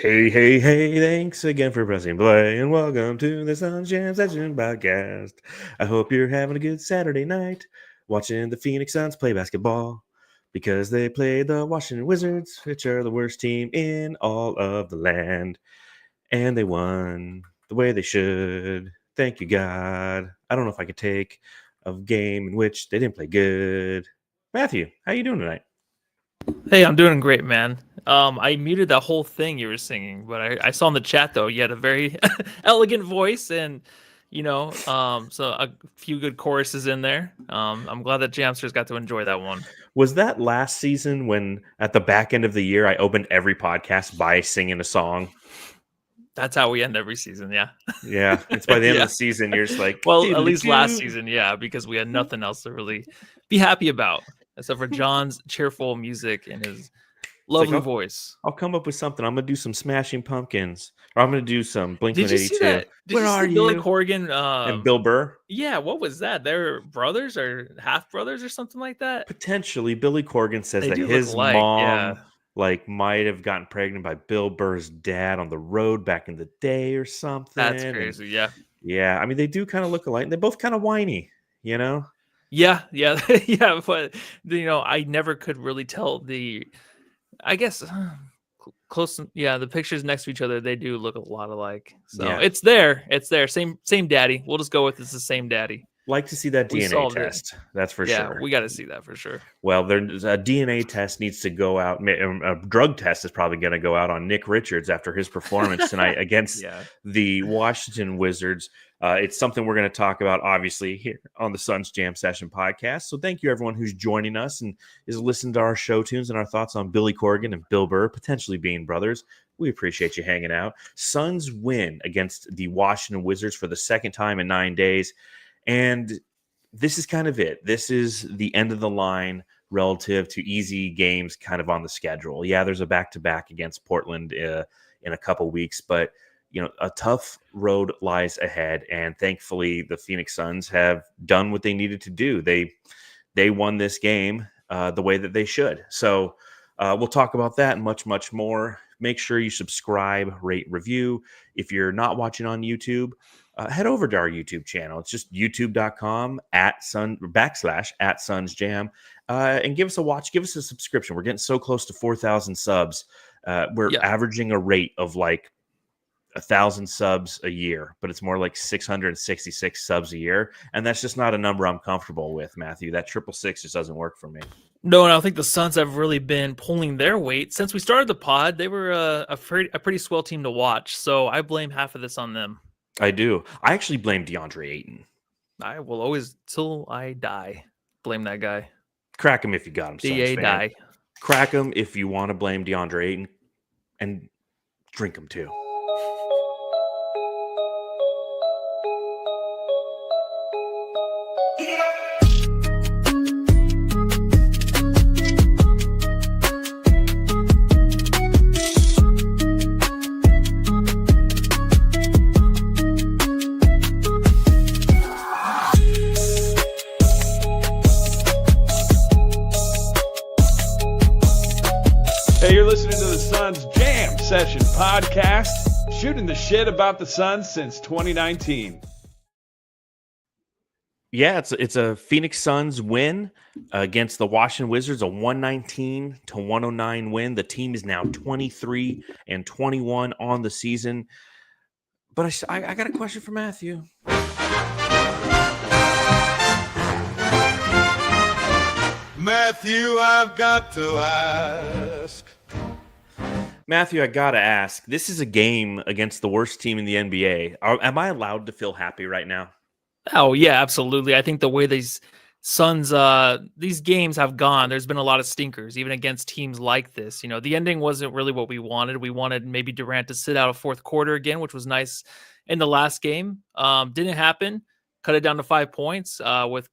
Hey, hey, hey, thanks again for pressing play and welcome to the Suns Jam Session podcast. I hope you're having a good Saturday night watching the Phoenix Suns play basketball because they played the Washington Wizards, which are the worst team in all of the land. And they won the way they should. Thank you, God. I don't know if I could take a game in which they didn't play good. Matthew, how you doing tonight? Hey, I'm doing great, man. I muted that whole thing you were singing, but I saw in the chat though you had a very elegant voice, and so a few good choruses in there. I'm glad that Jamsters got to enjoy that one. Was that last season when at the back end of the year I opened every podcast by singing a song? That's how we end every season, yeah. Yeah, it's by the end Yeah. of the season you're just like, Well, at least last "Doo-doo-doo." season, yeah, because we had nothing else to really be happy about except for John's cheerful music and his lovely voice. I'll come up with something. I'm gonna do some Smashing Pumpkins, or I'm gonna do some Blink Did you see 182. that? Did Where you are see Billy you? Corgan? And Bill Burr. Yeah, what was that? They're brothers or half brothers or something like that? Potentially, Billy Corgan says They that do look his alike, yeah. mom might have gotten pregnant by Bill Burr's dad on the road back in the day or something. That's And crazy, yeah. yeah, I mean they do kind of look alike. And they're both kind of whiny, you know. Yeah, yeah, yeah, but, I never could really tell I guess, close yeah, the pictures next to each other, they do look a lot alike. So, Yeah. it's there, same daddy. We'll just go with it's the same daddy. Like to see that We DNA solved it. test. That's for Yeah, sure. we gotta see that for sure. Well, there's a DNA test needs to go out. A drug test is probably going to go out on Nick Richards after his performance tonight against Yeah. the Washington Wizards. It's something we're going to talk about, obviously, here on the Suns Jam Session podcast. So thank you, everyone who's joining us and is listening to our show tunes and our thoughts on Billy Corgan and Bill Burr, potentially being brothers. We appreciate you hanging out. Suns win against the Washington Wizards for the second time in 9 days. And this is kind of it. This is the end of the line relative to easy games kind of on the schedule. Yeah, there's a back-to-back against Portland in a couple weeks, but a tough road lies ahead, and thankfully the Phoenix Suns have done what they needed to do. They won this game the way that they should. So we'll talk about that and much, much more. Make sure you subscribe, rate, review. If you're not watching on YouTube, head over to our YouTube channel. It's just youtube.com /@SunsJam and give us a watch. Give us a subscription. We're getting so close to 4,000 subs. We're averaging a rate of like 1,000 subs a year, but it's more like 666 subs a year. And that's just not a number I'm comfortable with, Matthew. That 666 just doesn't work for me. No, and I think the Suns have really been pulling their weight. Since we started the pod, they were a pretty swell team to watch. So I blame half of this on them. I do. I actually blame DeAndre Ayton. I will always, till I die, blame that guy. Crack him if you got him, Suns fan. die. Crack him if you want to blame DeAndre Ayton, and drink him too. Hey, you're listening to the Suns Jam Session podcast, shooting the shit about the Suns since 2019. Yeah, it's a Phoenix Suns win against the Washington Wizards, a 119-109 win. The team is now 23-21 on the season. But I got a question for Matthew. Matthew, I've got to ask. Matthew, I got to ask. This is a game against the worst team in the NBA. Am I allowed to feel happy right now? Oh, yeah, absolutely. I think the way these Suns, these games have gone, there's been a lot of stinkers, even against teams like this. The ending wasn't really what we wanted. We wanted maybe Durant to sit out a fourth quarter again, which was nice in the last game. Didn't happen. Cut it down to 5 points with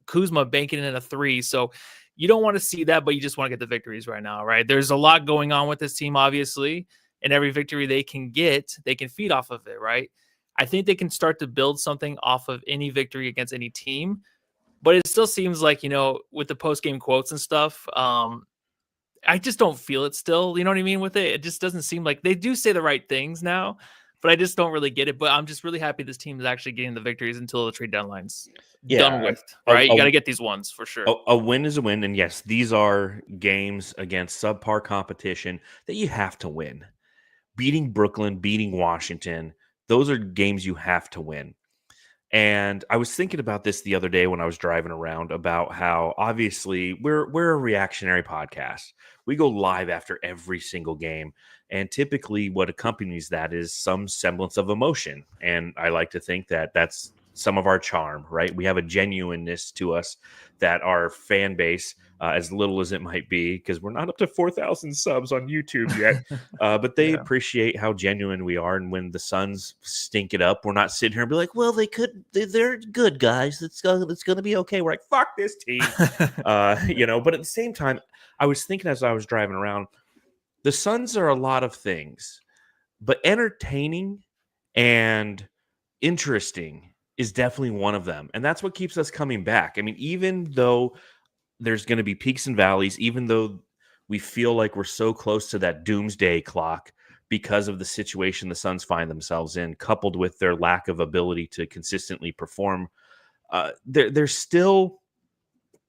Kuzma banking in a 3. So you don't want to see that, but you just want to get the victories right now, right? There's a lot going on with this team, obviously, and every victory they can get, they can feed off of it, right? I think they can start to build something off of any victory against any team, but it still seems like, with the post-game quotes and stuff, I just don't feel it still. You know what I mean with it? It just doesn't seem like they do say the right things now, but I just don't really get it. But I'm just really happy this team is actually getting the victories until the trade deadline's done Yeah, with, right? You got to get these ones for sure. a win is a win, and yes, these are games against subpar competition that you have to win. Beating Brooklyn, beating Washington, those are games you have to win. And I was thinking about this the other day when I was driving around about how obviously we're a reactionary podcast. We go live after every single game. And typically what accompanies that is some semblance of emotion. And I like to think that that's some of our charm, right? We have a genuineness to us that our fan base, as little as it might be, because we're not up to 4,000 subs on YouTube yet, but they appreciate how genuine we are. And when the Suns stink it up, we're not sitting here and be like, well, they're good guys. It's going to be okay. We're like, fuck this team. But at the same time, I was thinking as I was driving around, the Suns are a lot of things, but entertaining and interesting is definitely one of them. And that's what keeps us coming back. I mean, even though there's going to be peaks and valleys, even though we feel like we're so close to that doomsday clock because of the situation the Suns find themselves in, coupled with their lack of ability to consistently perform, they're still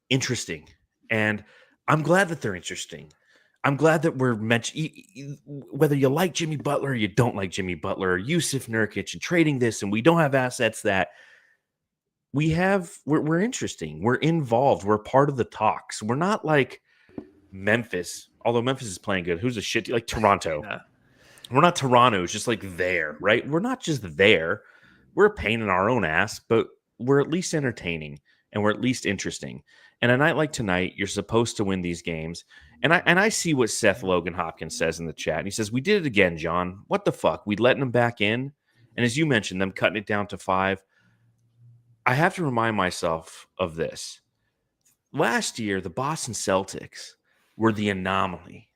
interesting. And I'm glad that they're interesting. I'm glad that we're whether you like Jimmy Butler or you don't like Jimmy Butler or Yusuf Nurkic and trading this, and we don't have assets that we're interesting. We're involved. We're part of the talks. We're not like Memphis, although Memphis is playing good. Who's a shit like Toronto? Yeah. We're not Toronto. It's just like there, right? We're not just there. We're a pain in our own ass, but we're at least entertaining and we're at least interesting. And a night like tonight, you're supposed to win these games. And I see what Seth Logan Hopkins says in the chat. And he says, we did it again, John. What the fuck? We letting them back in? And as you mentioned, them cutting it down to 5. I have to remind myself of this. Last year, the Boston Celtics were the anomaly.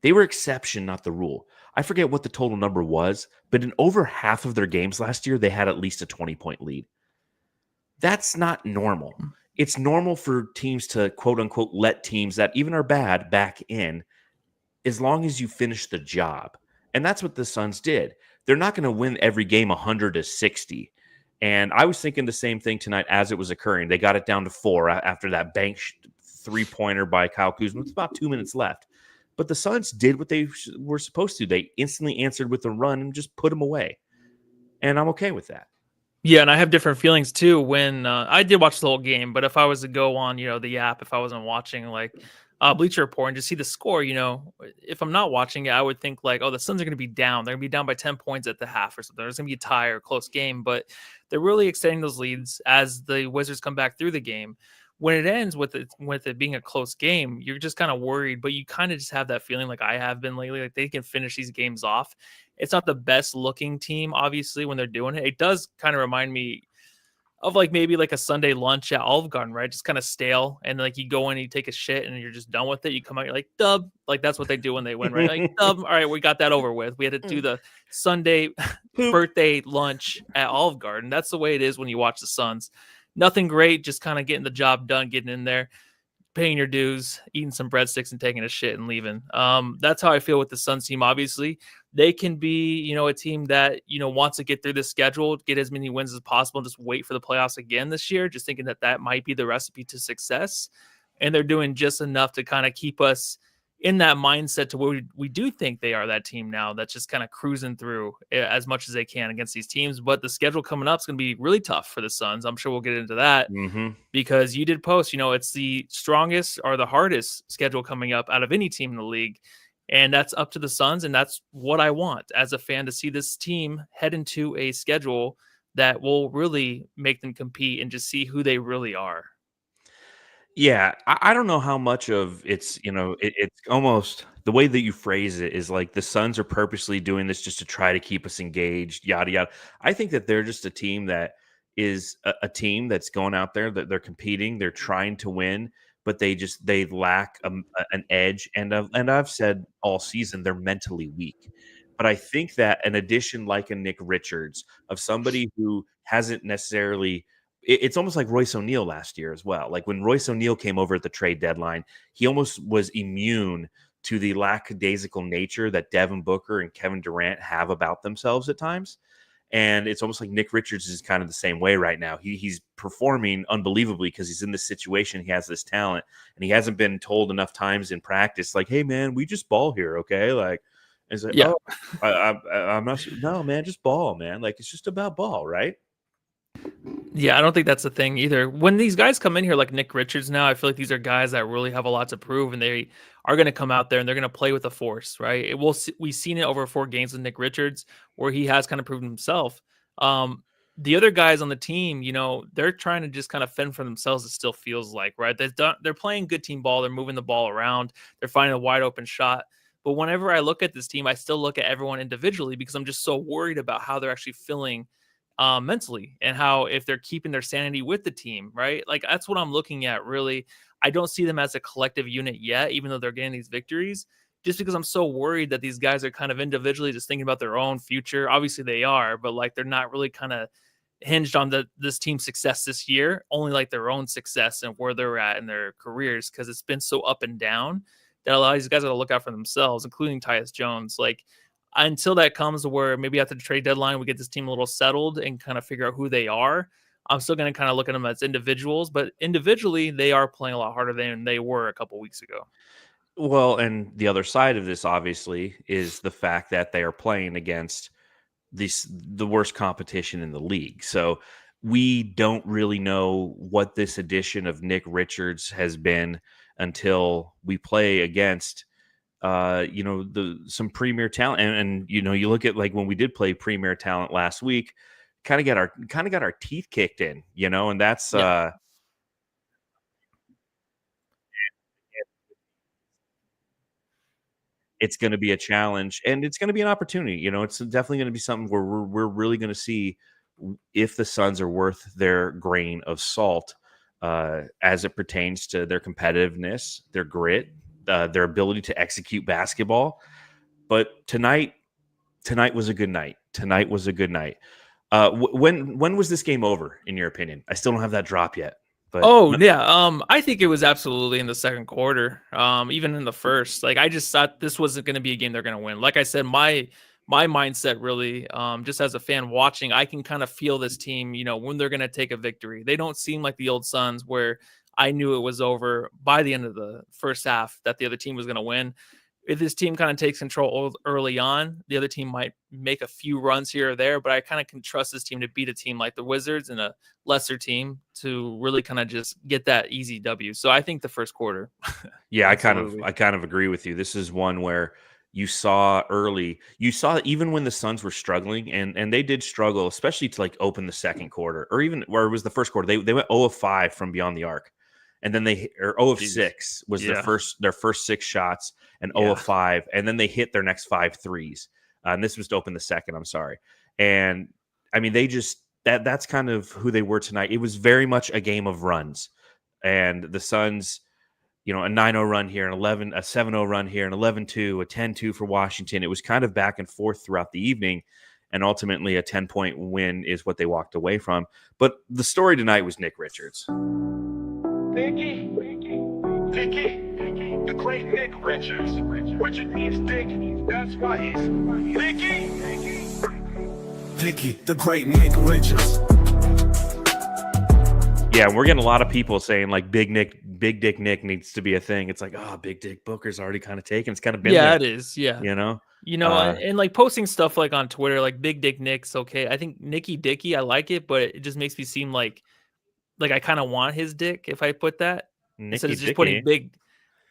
They were exception, not the rule. I forget what the total number was, but in over half of their games last year, they had at least a 20-point lead. That's not normal. It's normal for teams to, quote unquote, let teams that even are bad back in as long as you finish the job. And that's what the Suns did. They're not going to win every game 100-60. And I was thinking the same thing tonight as it was occurring. They got it down to 4 after that bank three-pointer by Kyle Kuzma. It's about 2 minutes left. But the Suns did what they were supposed to. They instantly answered with a run and just put them away. And I'm okay with that. Yeah, and I have different feelings too when I did watch the whole game, but if I was to go on, the app, if I wasn't watching like Bleacher Report and just see the score, if I'm not watching it, I would think like, oh, the Suns are going to be down. They're going to be down by 10 points at the half or something. There's going to be a tie or a close game, but they're really extending those leads as the Wizards come back through the game. When it ends with it being a close game, you're just kind of worried, but you kind of just have that feeling like I have been lately, like they can finish these games off. It's not the best looking team, obviously, when they're doing it. It does kind of remind me of like maybe like a Sunday lunch at Olive Garden, right? Just kind of stale. And like you go in, you take a shit and you're just done with it. You come out, you're like, dub. Like that's what they do when they win, right? Like, dub. All right, we got that over with. We had to do the Sunday birthday lunch at Olive Garden. That's the way it is when you watch the Suns. Nothing great, just kind of getting the job done, getting in there, paying your dues, eating some breadsticks and taking a shit and leaving. That's how I feel with the Suns team. Obviously, they can be, a team that, wants to get through the schedule, get as many wins as possible, and just wait for the playoffs again this year, just thinking that might be the recipe to success. And they're doing just enough to kind of keep us in that mindset to where we do think they are that team now that's just kind of cruising through as much as they can against these teams. But the schedule coming up is going to be really tough for the Suns. I'm sure we'll get into that because you did post, it's the strongest or the hardest schedule coming up out of any team in the league. And that's up to the Suns. And that's what I want as a fan, to see this team head into a schedule that will really make them compete and just see who they really are. Yeah, I don't know how much of it's, it's almost the way that you phrase it is like the Suns are purposely doing this just to try to keep us engaged, yada, yada. I think that they're just a team that is a team that's going out there, that they're competing, they're trying to win, but they lack an edge. And I've said all season they're mentally weak. But I think that an addition like a Nick Richards, of somebody who hasn't necessarily – it's almost like Royce O'Neal last year as well. Like when Royce O'Neal came over at the trade deadline, he almost was immune to the lackadaisical nature that Devin Booker and Kevin Durant have about themselves at times. And it's almost like Nick Richards is kind of the same way right now. He's performing unbelievably because he's in this situation. He has this talent, and he hasn't been told enough times in practice, like, "Hey, man, we just ball here, okay?" Like, it's like, Yeah. "Oh, I'm not. No, man, just ball, man. Like, it's just about ball, right?" Yeah, I don't think that's the thing either. When these guys come in here like Nick Richards now, I feel like these are guys that really have a lot to prove, and they are going to come out there and they're going to play with the force, right? We've seen it over 4 games with Nick Richards where he has kind of proven himself. The other guys on the team, they're trying to just kind of fend for themselves. It still feels like, right? They're playing good team ball. They're moving the ball around. They're finding a wide open shot. But whenever I look at this team, I still look at everyone individually because I'm just so worried about how they're actually feeling mentally, and how if they're keeping their sanity with the team, right? Like that's what I'm looking at. Really, I don't see them as a collective unit yet, even though they're getting these victories. Just because I'm so worried that these guys are kind of individually just thinking about their own future. Obviously, they are, but like they're not really kind of hinged on this team's success this year. Only like their own success and where they're at in their careers, because it's been so up and down that a lot of these guys got to look out for themselves, including Tyus Jones. Like, until that comes to where maybe after the trade deadline, we get this team a little settled and kind of figure out who they are, I'm still going to kind of look at them as individuals, but individually they are playing a lot harder than they were a couple weeks ago. Well, and the other side of this, obviously, is the fact that they are playing against the worst competition in the league. So we don't really know what this edition of Nick Richards has been until we play against some premier talent, and you look at like when we did play premier talent last week, kind of got our teeth kicked in, and that's it's going to be a challenge, and it's going to be an opportunity. It's definitely going to be something where we're really going to see if the Suns are worth their grain of salt as it pertains to their competitiveness, their grit, their ability to execute basketball. But tonight was a good night. Tonight was a good night. When was this game over, in your opinion? I still don't have that drop yet. But I think it was absolutely in the second quarter. Even in the first, like I just thought this wasn't going to be a game they're going to win. Like I said, my mindset really, just as a fan watching, I can kind of feel this team, when they're going to take a victory. They don't seem like the old Suns where I knew it was over by the end of the first half that the other team was going to win. If this team kind of takes control early on, the other team might make a few runs here or there, but I kind of can trust this team to beat a team like the Wizards and a lesser team to really kind of just get that easy W. So I think the first quarter. Yeah, I kind of agree with you. This is one where you saw even when the Suns were struggling, and they did struggle, especially to like open the second quarter, or even where it was the first quarter. They went 0 of 5 from beyond the arc. And then 0 of 6 was their first 6 shots, and 0 of 5. And then they hit their next 5 threes. And this was to open the second, I'm sorry. And I mean, they just, that's kind of who they were tonight. It was very much a game of runs. And the Suns, a 9-0 run here, a 7-0 run here, an 11-2, a 10-2 for Washington. It was kind of back and forth throughout the evening. And ultimately a 10-point win is what they walked away from. But the story tonight was Nick Richards. Nicky, the great Nick Richards. Richard means Dick, that's why he's Nicky, the great Nick Richards. Yeah, we're getting a lot of people saying like Big Dick Nick needs to be a thing. It's like, Big Dick Booker's already kind of taken. It's kind of been there. It is. Yeah. And like posting stuff like on Twitter, like Big Dick Nick's okay. I think Nicky Dicky, I like it, but it just makes me seem like I kind of want his dick if I put that instead of just putting big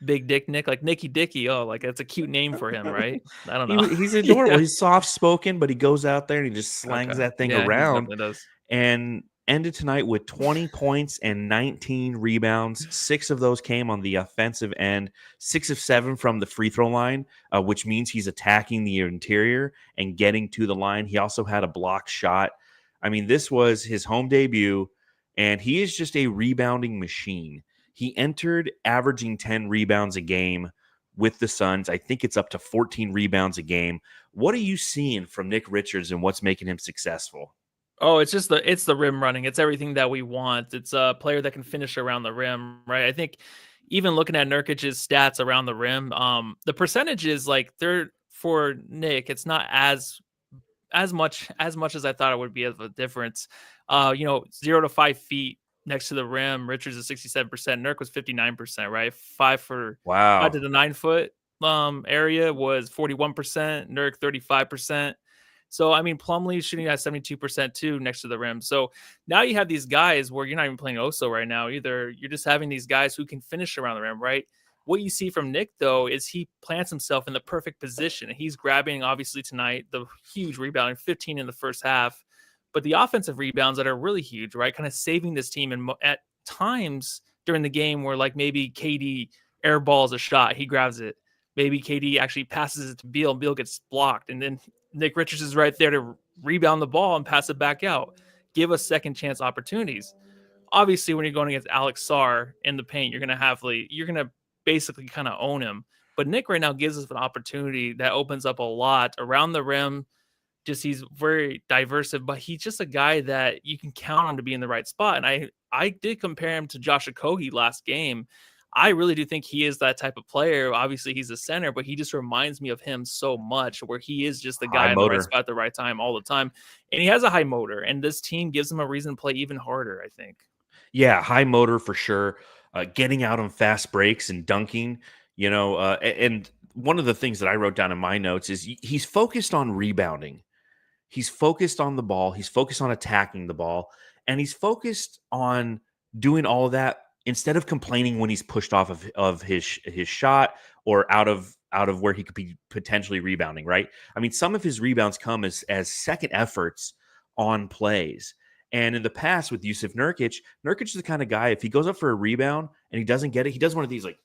Dick Nick, like Nicky Dicky. Oh, like that's a cute name for him, right? I don't know. He's adorable. Yeah. He's soft spoken, but he goes out there and he just slangs that thing around. He does. And ended tonight with 20 points and 19 rebounds. 6 of those came on the offensive end, 6 of 7 from the free throw line, which means he's attacking the interior and getting to the line. He also had a block shot. I mean, this was his home debut. And he is just a rebounding machine. He entered averaging 10 rebounds a game with the Suns. I think it's up to 14 rebounds a game. What are you seeing from Nick Richards and what's making him successful? Oh, it's the rim running. It's everything that we want. It's a player that can finish around the rim, right? I think, even looking at Nurkic's stats around the rim, the percentage is like they're for Nick. It's not as much as I thought it would be of a difference. 0 to 5 feet next to the rim. Richards is 67%. Nurk was 59%, right? 5 to the 9 foot area was 41%. Nurk 35%. So I mean, Plumlee's shooting at 72% too next to the rim. So now you have these guys where you're not even playing Oso right now either. You're just having these guys who can finish around the rim, right? What you see from Nick, though, is he plants himself in the perfect position. He's grabbing, obviously, tonight, the huge rebounding, 15 in the first half. But the offensive rebounds that are really huge, right? Kind of saving this team. And at times during the game where, like, maybe KD airballs a shot, he grabs it. Maybe KD actually passes it to Beal, and Beal gets blocked. And then Nick Richards is right there to rebound the ball and pass it back out. Give us second chance opportunities. Obviously, when you're going against Alex Sarr in the paint, you're going to basically kind of own him. But Nick right now gives us an opportunity that opens up a lot around the rim. Just he's very diverse, but he's just a guy that you can count on to be in the right spot. And I did compare him to Josh Okogie last game. I really do think he is that type of player. Obviously, he's a center, but he just reminds me of him so much, where he is just the guy in the right spot at the right time all the time. And he has a high motor, and this team gives him a reason to play even harder, I think. Yeah, high motor for sure. Getting out on fast breaks and dunking, and one of the things that I wrote down in my notes is he's focused on rebounding. He's focused on the ball. He's focused on attacking the ball, and he's focused on doing all of that instead of complaining when he's pushed off of his shot or out of where he could be potentially rebounding, right? I mean, some of his rebounds come as second efforts on plays. And in the past with Yusuf Nurkic is the kind of guy, if he goes up for a rebound and he doesn't get it, he does one of these like,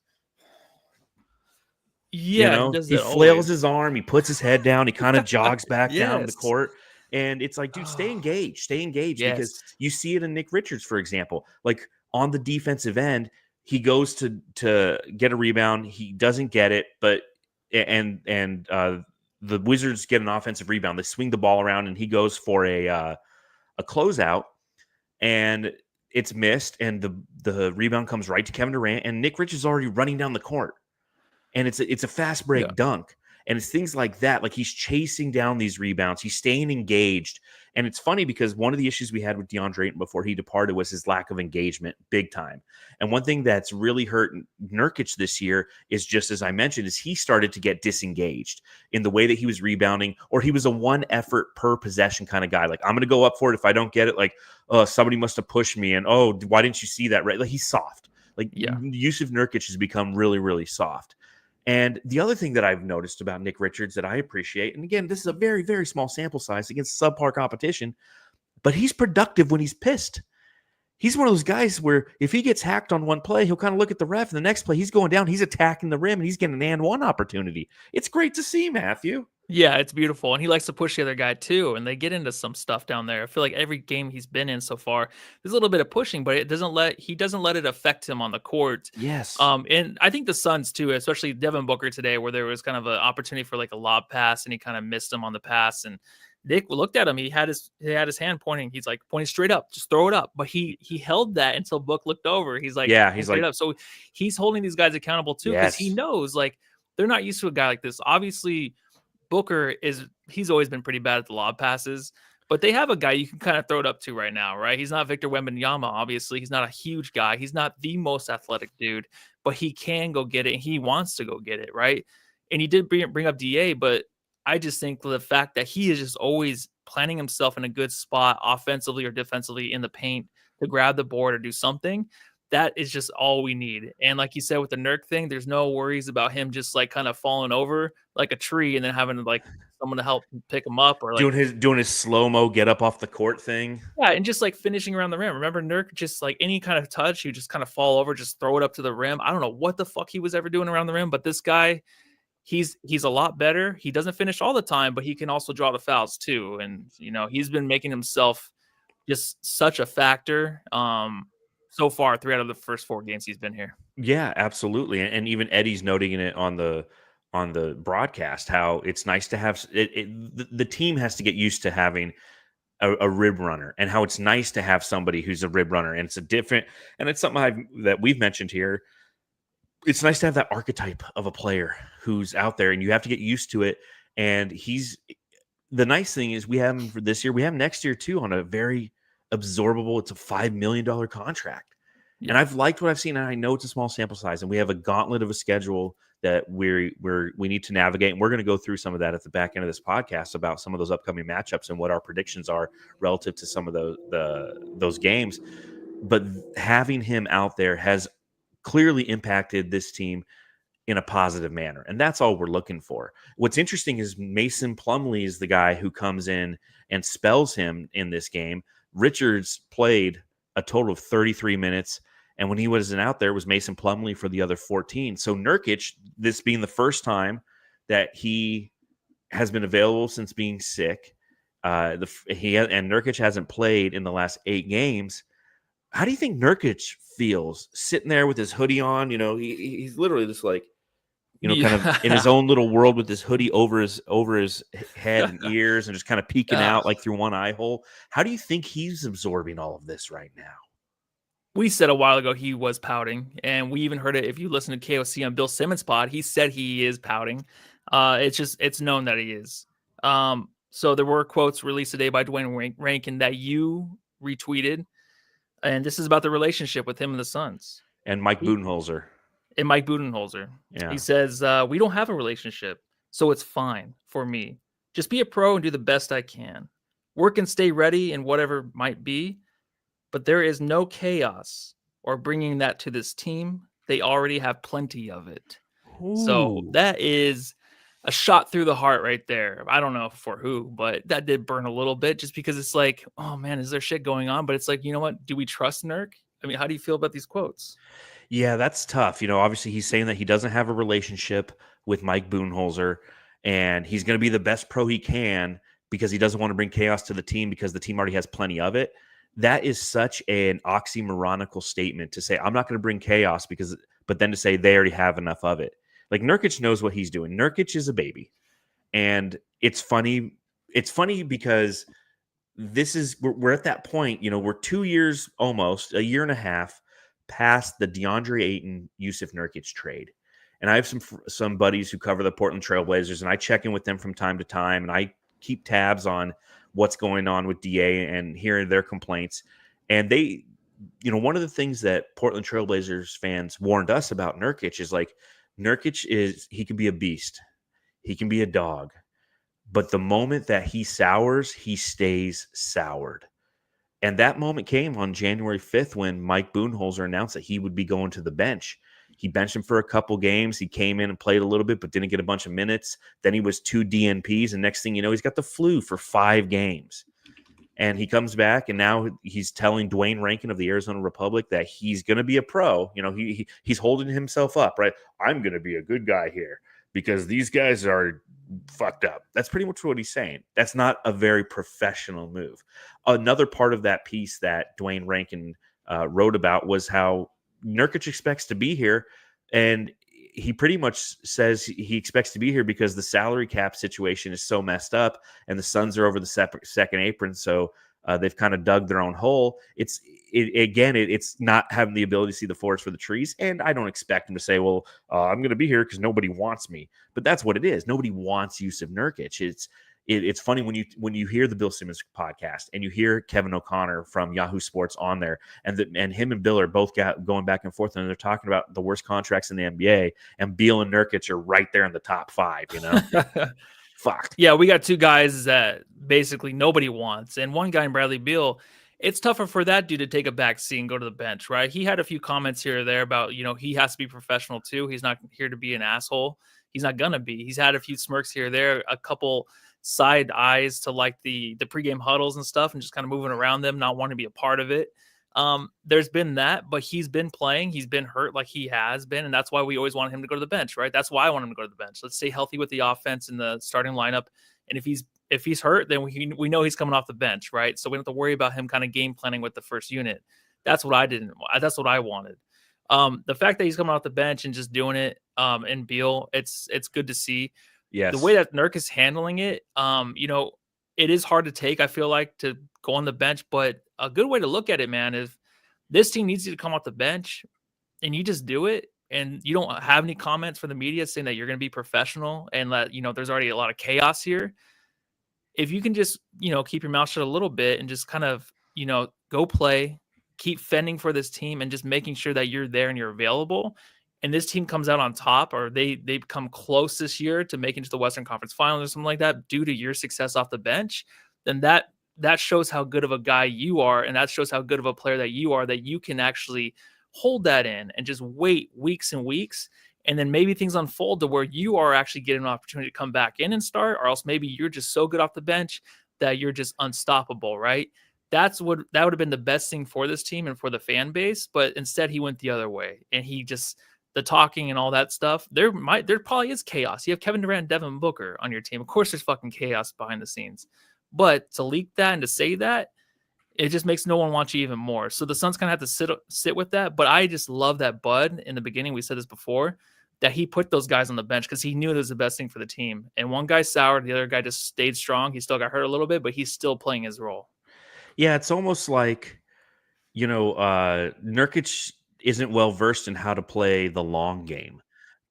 yeah, he flails his arm, he puts his head down, he kind of jogs back down the court. And it's like, dude, stay engaged because you see it in Nick Richards, for example, like on the defensive end, he goes to get a rebound, he doesn't get it, but the Wizards get an offensive rebound, they swing the ball around, and he goes for a closeout, and it's missed, and the rebound comes right to Kevin Durant, and Nick Richards is already running down the court, and it's a fast break dunk. And it's things like that. Like, he's chasing down these rebounds. He's staying engaged. And it's funny because one of the issues we had with DeAndre Ayton before he departed was his lack of engagement, big time. And one thing that's really hurt Nurkic this year is, just as I mentioned, is he started to get disengaged in the way that he was rebounding, or he was a one effort per possession kind of guy. Like, I'm going to go up for it. If I don't get it, like, oh, somebody must have pushed me. And, oh, why didn't you see that? Right? Like, he's soft. Like, Yusuf Nurkic has become really, really soft. And the other thing that I've noticed about Nick Richards that I appreciate, and again, this is a very, very small sample size against subpar competition, but he's productive when he's pissed. He's one of those guys where if he gets hacked on one play, he'll kind of look at the ref, and the next play he's going down, he's attacking the rim, and he's getting an and one opportunity. It's great to see, Matthew. Yeah, it's beautiful. And he likes to push the other guy too. And they get into some stuff down there. I feel like every game he's been in so far, there's a little bit of pushing, but he doesn't let it affect him on the court. Yes. And I think the Suns too, especially Devin Booker today, where there was kind of an opportunity for like a lob pass, and he kind of missed him on the pass. And Nick looked at him. He had his hand pointing. He's like pointing straight up, just throw it up. But he held that until Book looked over. He's like, he's like, up. So he's holding these guys accountable too, because he knows like they're not used to a guy like this. Obviously, Booker he's always been pretty bad at the lob passes, but they have a guy you can kind of throw it up to right now, right? He's not Victor Wembanyama, obviously. He's not a huge guy. He's not the most athletic dude, but he can go get it, and he wants to go get it, right? And he did bring up DA, but I just think the fact that he is just always planting himself in a good spot offensively or defensively in the paint to grab the board or do something, that is just all we need. And like you said with the Nurk thing, there's no worries about him just like kind of falling over like a tree and then having like someone to help pick him up, or like doing his slow-mo get up off the court thing. Yeah, and just like finishing around the rim. Remember Nurk, just like any kind of touch, you just kind of fall over, just throw it up to the rim. I don't know what the fuck he was ever doing around the rim, but this guy, he's a lot better. He doesn't finish all the time, but he can also draw the fouls too. And he's been making himself just such a factor. So far, 3 out of the first 4 games he's been here. Yeah, absolutely. And even Eddie's noting it on the broadcast how it's nice to have the team has to get used to having a rib runner, and how it's nice to have somebody who's a rib runner, and it's something that we've mentioned here. it's nice to have that archetype of a player who's out there, and you have to get used to it. And the nice thing is we have him for this year. We have him next year too on a very absorbable. It's a $5 million contract. Yeah. And I've liked what I've seen. And I know it's a small sample size, and we have a gauntlet of a schedule that we need to navigate. And we're going to go through some of that at the back end of this podcast about some of those upcoming matchups and what our predictions are relative to some of those games. But having him out there has clearly impacted this team in a positive manner. And that's all we're looking for. What's interesting is Mason Plumlee is the guy who comes in and spells him in this game. Richards played a total of 33 minutes. And when he wasn't out there, it was Mason Plumlee for the other 14. So Nurkic, this being the first time that he has been available since being sick, and Nurkic hasn't played in the last 8 games. How do you think Nurkic feels sitting there with his hoodie on? You know, he's literally just like, you know, kind of in his own little world with his hoodie over his head and ears and just kind of peeking out like through one eye hole. How do you think he's absorbing all of this right now? We said a while ago he was pouting, and we even heard it. If you listen to KOC on Bill Simmons' pod, he said he is pouting. It's known that he is. So there were quotes released today by Dwayne Rankin that you retweeted, and this is about the relationship with him and the Suns. And Mike Budenholzer. Yeah. He says, we don't have a relationship, so it's fine for me. Just be a pro and do the best I can. Work and stay ready in whatever might be. But there is no chaos or bringing that to this team. They already have plenty of it. Ooh. So that is a shot through the heart right there. I don't know for who, but that did burn a little bit just because it's like, oh man, is there shit going on? But it's like, you know what? Do we trust Nurk? I mean, how do you feel about these quotes? Yeah, that's tough. You know, obviously he's saying that he doesn't have a relationship with Mike Budenholzer, and he's going to be the best pro he can because he doesn't want to bring chaos to the team because the team already has plenty of it. That is such an oxymoronical statement to say, I'm not going to bring chaos but then to say they already have enough of it. Like Nurkic knows what he's doing. Nurkic is a baby. And it's funny. It's funny because we're at that point, you know, we're 2 years, almost a year and a half past the DeAndre Ayton, Yusuf Nurkic trade. And I have some buddies who cover the Portland Trailblazers, and I check in with them from time to time, and I keep tabs on what's going on with DA and hearing their complaints. And they, you know, one of the things that Portland Trailblazers fans warned us about Nurkic is like, he can be a beast. He can be a dog. But the moment that he sours, he stays soured. And that moment came on January 5th when Mike Budenholzer announced that he would be going to the bench. He benched him for a couple games. He came in and played a little bit, but didn't get a bunch of minutes. Then he was 2 DNPs, and next thing you know, he's got the flu for 5 games. And he comes back, and now he's telling Dwayne Rankin of the Arizona Republic that he's going to be a pro. You know, he's holding himself up, right? I'm going to be a good guy here because these guys are fucked up. That's pretty much what he's saying. That's not a very professional move. Another part of that piece that Dwayne Rankin wrote about was how Nurkic expects to be here, and he pretty much says he expects to be here because the salary cap situation is so messed up, and the Suns are over the second apron, so they've kind of dug their own hole. It's not having the ability to see the forest for the trees, and I don't expect him to say, "Well, I'm going to be here because nobody wants me." But that's what it is. Nobody wants Yusuf Nurkic. It's funny when you hear the Bill Simmons podcast and you hear Kevin O'Connor from Yahoo Sports on there, and him and Bill are both going back and forth, and they're talking about the worst contracts in the NBA, and Beal and Nurkic are right there in the top 5. You know, fuck. Yeah, we got 2 guys that basically nobody wants, and one guy in Bradley Beal. It's tougher for that dude to take a back seat and go to the bench, right? He had a few comments here or there about, you know, he has to be professional too. He's not here to be an asshole. He's not gonna be. He's had a few smirks here or there, a couple side eyes to like the pregame huddles and stuff, and just kind of moving around them, not wanting to be a part of it. There's been that, but he's been playing. He's been hurt like he has been, and that's why we always wanted him to go to the bench, right? That's why I want him to go to the bench. Let's stay healthy with the offense in the starting lineup, and if he's hurt, then we know he's coming off the bench, right? So we don't have to worry about him kind of game planning with the first unit. That's what I wanted. The fact that he's coming off the bench and just doing it, in Beal, it's good to see. Yes. The way that Nurk is handling it, you know, it is hard to take, I feel like, to go on the bench, but a good way to look at it, man, is this team needs you to come off the bench and you just do it. and you don't have any comments from the media saying that you're going to be professional and that, there's already a lot of chaos here. If you can just, keep your mouth shut a little bit and just kind of, go play, keep fending for this team and just making sure that you're there and you're available, and this team comes out on top, or they come close this year to making to the Western Conference Finals or something like that due to your success off the bench, then that shows how good of a guy you are, and that shows how good of a player that you are, that you can actually hold that in and just wait weeks and weeks, and then maybe things unfold to where you are actually getting an opportunity to come back in and start, or else maybe you're just so good off the bench that you're just unstoppable, right? That would have been the best thing for this team and for the fan base, but instead he went the other way, and he just the talking and all that stuff. There probably is chaos. You have Kevin Durant and Devin Booker on your team. Of course, there's fucking chaos behind the scenes, but to leak that and to say that, it just makes no one want you even more. So the Suns kind of have to sit with that. But I just love that Bud in the beginning. We said this before, that he put those guys on the bench because he knew it was the best thing for the team. And one guy soured, the other guy just stayed strong. He still got hurt a little bit, but he's still playing his role. Yeah, it's almost like, Nurkic isn't well versed in how to play the long game,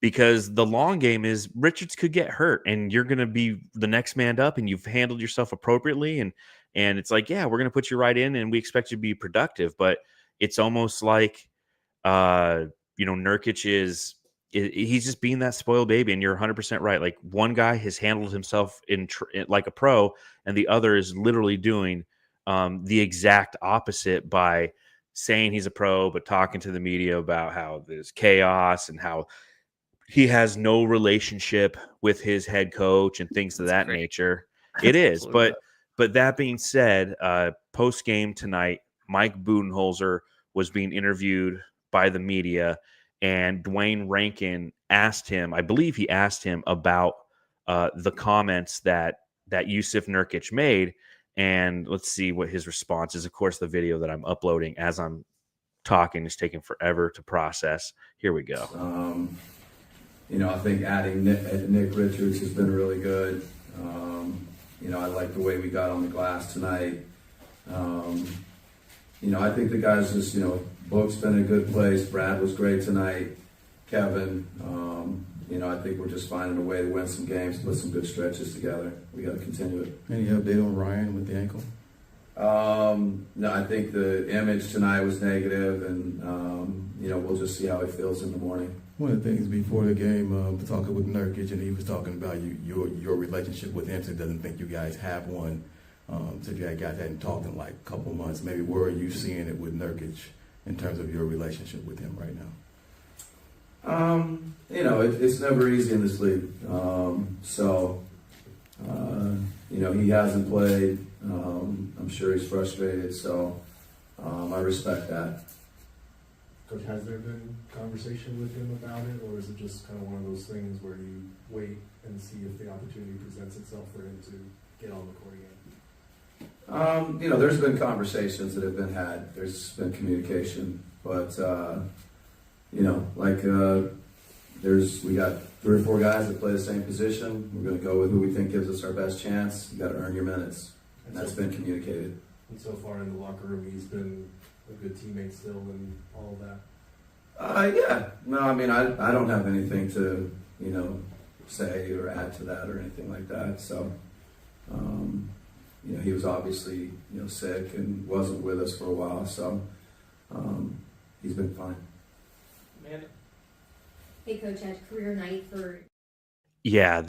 because the long game is Richards could get hurt and you're going to be the next man up and you've handled yourself appropriately. And it's like, yeah, we're going to put you right in and we expect you to be productive. But it's almost like, Nurkic he's just being that spoiled baby. And you're 100% right. Like, one guy has handled himself like a pro, and the other is literally doing the exact opposite by saying he's a pro, but talking to the media about how there's chaos and how he has no relationship with his head coach and things of that nature. It is. But that being said, post game tonight, Mike Budenholzer was being interviewed by the media, and Dwayne Rankin asked him, I believe he asked him about the comments that Yusuf Nurkic made. And let's see what his response is. Of course, the video that I'm uploading as I'm talking is taking forever to process. Here we go. I think adding Nick Richards has been really good. I like the way we got on the glass tonight. I think the guys just, Book's been in a good place. Brad was great tonight. Kevin, I think we're just finding a way to win some games, put some good stretches together. We got to continue it. Any update on Ryan with the ankle? No, I think the image tonight was negative, and we'll just see how he feels in the morning. One of the things before the game, talking with Nurkic, and he was talking about your relationship with him. So he doesn't think you guys have one. So you guys hadn't talked in like a couple months. Maybe where are you seeing it with Nurkic in terms of your relationship with him right now? It's never easy in this league. He hasn't played. I'm sure he's frustrated, so I respect that. Coach, has there been conversation with him about it, or is it just kind of one of those things where you wait and see if the opportunity presents itself for him to get on the court again? There's been conversations that have been had. There's been communication, but we got 3 or 4 guys that play the same position. We're going to go with who we think gives us our best chance. You got to earn your minutes, and that's been communicated. And so far in the locker room, he's been a good teammate still and all of that? Yeah. No, I don't have anything to, say or add to that or anything like that. So, he was obviously, sick and wasn't with us for a while. So, he's been fine. Man. Hey, Coach, had career night for... Yeah,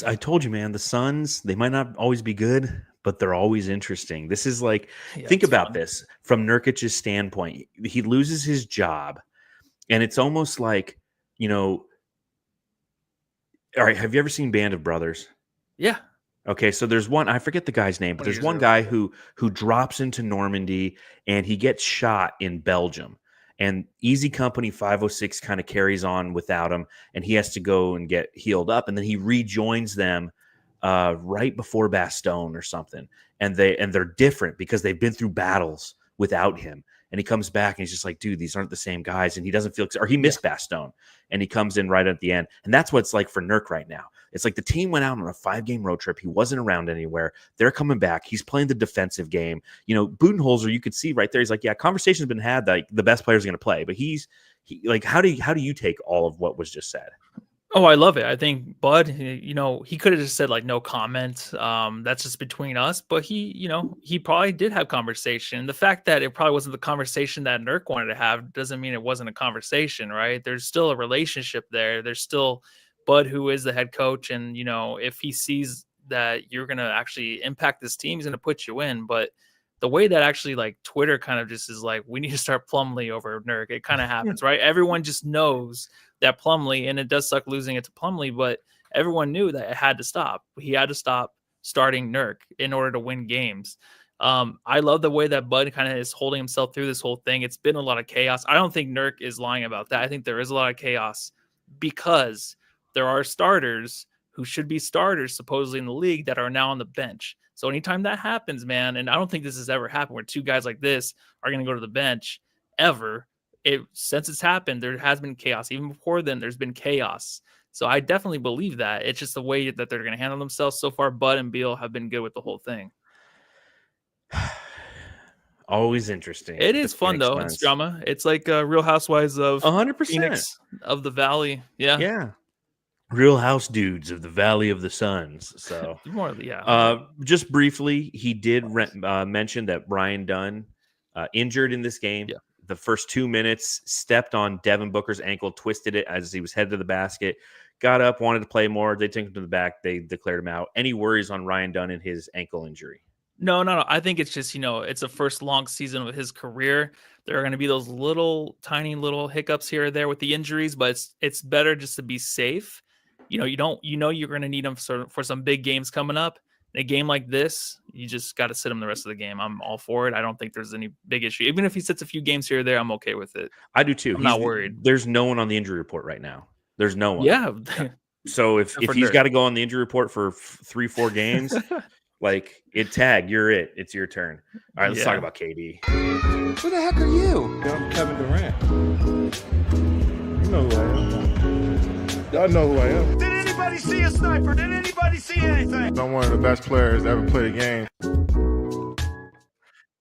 I told you, man, the Suns, they might not always be good, but they're always interesting. This is like, think about this from Nurkic's standpoint. He loses his job, and it's almost like, all right, have you ever seen Band of Brothers? Yeah. Okay, so there's one, I forget the guy's name, but there's one guy who drops into Normandy, and he gets shot in Belgium. And Easy Company 506 kind of carries on without him, and he has to go and get healed up, and then he rejoins them right before Bastogne or something. And they're different because they've been through battles without him. And he comes back and he's just like, dude, these aren't the same guys. And he doesn't feel, or he missed Bastogne, and he comes in right at the end. And that's what it's like for Nurk right now. It's like the team went out on a 5-game road trip. He wasn't around anywhere. They're coming back. He's playing the defensive game. Budenholzer, you could see right there. He's like, yeah, conversation's been had that the best player's going to play, but he's how do you take all of what was just said? Oh, I love it. I think Bud, he could have just said like no comment. That's just between us. But he probably did have conversation. The fact that it probably wasn't the conversation that Nurk wanted to have doesn't mean it wasn't a conversation, right? There's still a relationship there. There's still Bud, who is the head coach, and if he sees that you're gonna actually impact this team, he's gonna put you in. But the way that actually like Twitter kind of just is like, we need to start Plumlee over Nurk. It kind of happens, right? Everyone just knows that Plumlee, and it does suck losing it to Plumlee, but everyone knew that it had to stop. He had to stop starting Nurk in order to win games. I love the way that Bud kind of is holding himself through this whole thing. It's been a lot of chaos. I don't think Nurk is lying about that. I think there is a lot of chaos because there are starters who should be starters supposedly in the league that are now on the bench. So anytime that happens, man, and I don't think this has ever happened where two guys like this are going to go to the bench ever. Since it's happened, there has been chaos. Even before then, there's been chaos. So I definitely believe that. It's just the way that they're going to handle themselves. So far, Bud and Beal have been good with the whole thing. Always interesting. It is fun, though. It's drama. It's like Real Housewives of 100%. Phoenix of the Valley. Yeah. Yeah. Real House dudes of the Valley of the Suns. So just briefly, he did mention that Brian Dunn injured in this game. Yeah. The first 2 minutes, stepped on Devin Booker's ankle, twisted it as he was headed to the basket, got up, wanted to play more. They took him to the back. They declared him out. Any worries on Ryan Dunn and his ankle injury? No. I think it's just, it's the first long season of his career. There are going to be those tiny little hiccups here or there with the injuries, but it's better just to be safe. You're going to need him for some big games coming up. In a game like this, you just got to sit him the rest of the game. I'm all for it. I don't think there's any big issue. Even if he sits a few games here or there, I'm okay with it. I do too. I'm not worried. There's no one on the injury report right now. There's no one. Yeah. So if he's got to go on the injury report for 3-4 games, like you're it. It's your turn. All right, let's talk about KD. Who the heck are you? I'm Kevin Durant. You know who I am. Y'all know who I am. Did anybody see a sniper? Did anybody see anything? I'm one of the best players to ever play the game.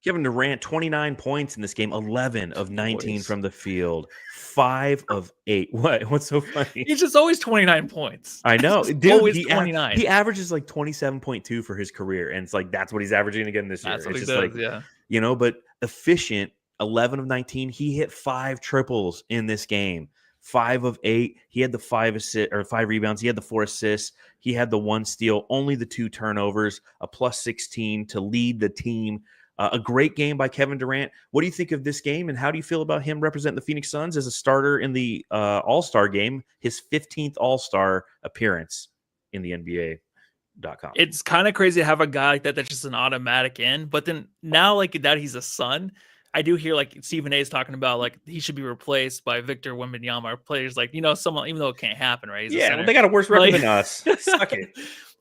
Kevin Durant, 29 points in this game, 11 of 19 from the field, 5 of 8. What's so funny? He's just always 29 points. I know. Dude, always 29. He averages like 27.2 for his career, and it's like that's what he's averaging again this year. That's what it's he just does, but efficient, 11 of 19. He hit 5 triples in this game. 5 of 8. He had the 5 rebounds. He had the 4 assists. He had the 1 steal, only the 2 turnovers, a plus 16 to lead the team. A great game by Kevin Durant. What do you think of this game, and how do you feel about him representing the Phoenix Suns as a starter in the All-Star game, his 15th All-Star appearance in the NBA.com? It's kind of crazy to have a guy like that that's just an automatic in, but then now like that he's a Sun, I do hear like Stephen A is talking about like he should be replaced by Victor Wembanyama, or players like, someone, even though it can't happen, right? They got a worse record than us. Suck it.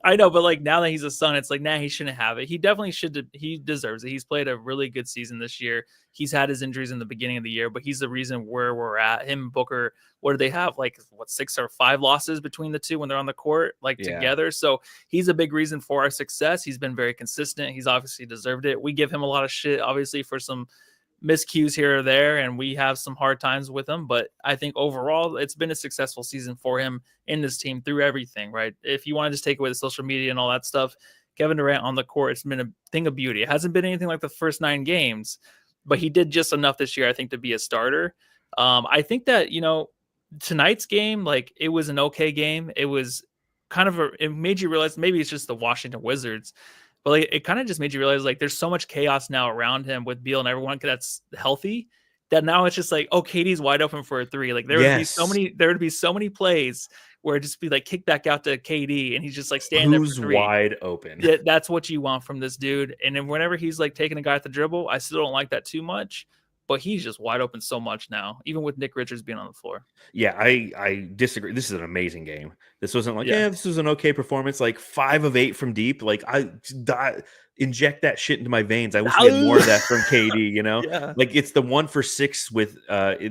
I know, but like now that he's a Sun, it's like, he shouldn't have it. He definitely should. He deserves it. He's played a really good season this year. He's had his injuries in the beginning of the year, but he's the reason where we're at. Him and Booker, what do they have? Like 6 or 5 losses between the two when they're on the court, together. So he's a big reason for our success. He's been very consistent. He's obviously deserved it. We give him a lot of shit, obviously, for some miscues here or there, and we have some hard times with him, but I think overall it's been a successful season for him in this team through everything, right? If you want to just take away the social media and all that stuff, Kevin Durant on the court, it's been a thing of beauty. It hasn't been anything like the first 9 games, but he did just enough this year, I think, to be a starter. I think that, tonight's game, like, it was an okay game. It was kind of it made you realize maybe it's just the Washington Wizards. But like, it kind of just made you realize like there's so much chaos now around him with Beal and everyone that's healthy that now it's just like, KD's wide open for a 3. Like there would be so many plays where it'd just be like kick back out to KD and he's just like standing there for 3. Wide open. That's what you want from this dude. And then whenever he's like taking a guy at the dribble, I still don't like that too much. But he's just wide open so much now, even with Nick Richards being on the floor. Yeah, I disagree. This is an amazing game. This wasn't like, this was an okay performance. Like 5 of 8 from deep. Like inject that shit into my veins. I wish we had more of that from KD, Yeah. Like it's the 1 for 6 with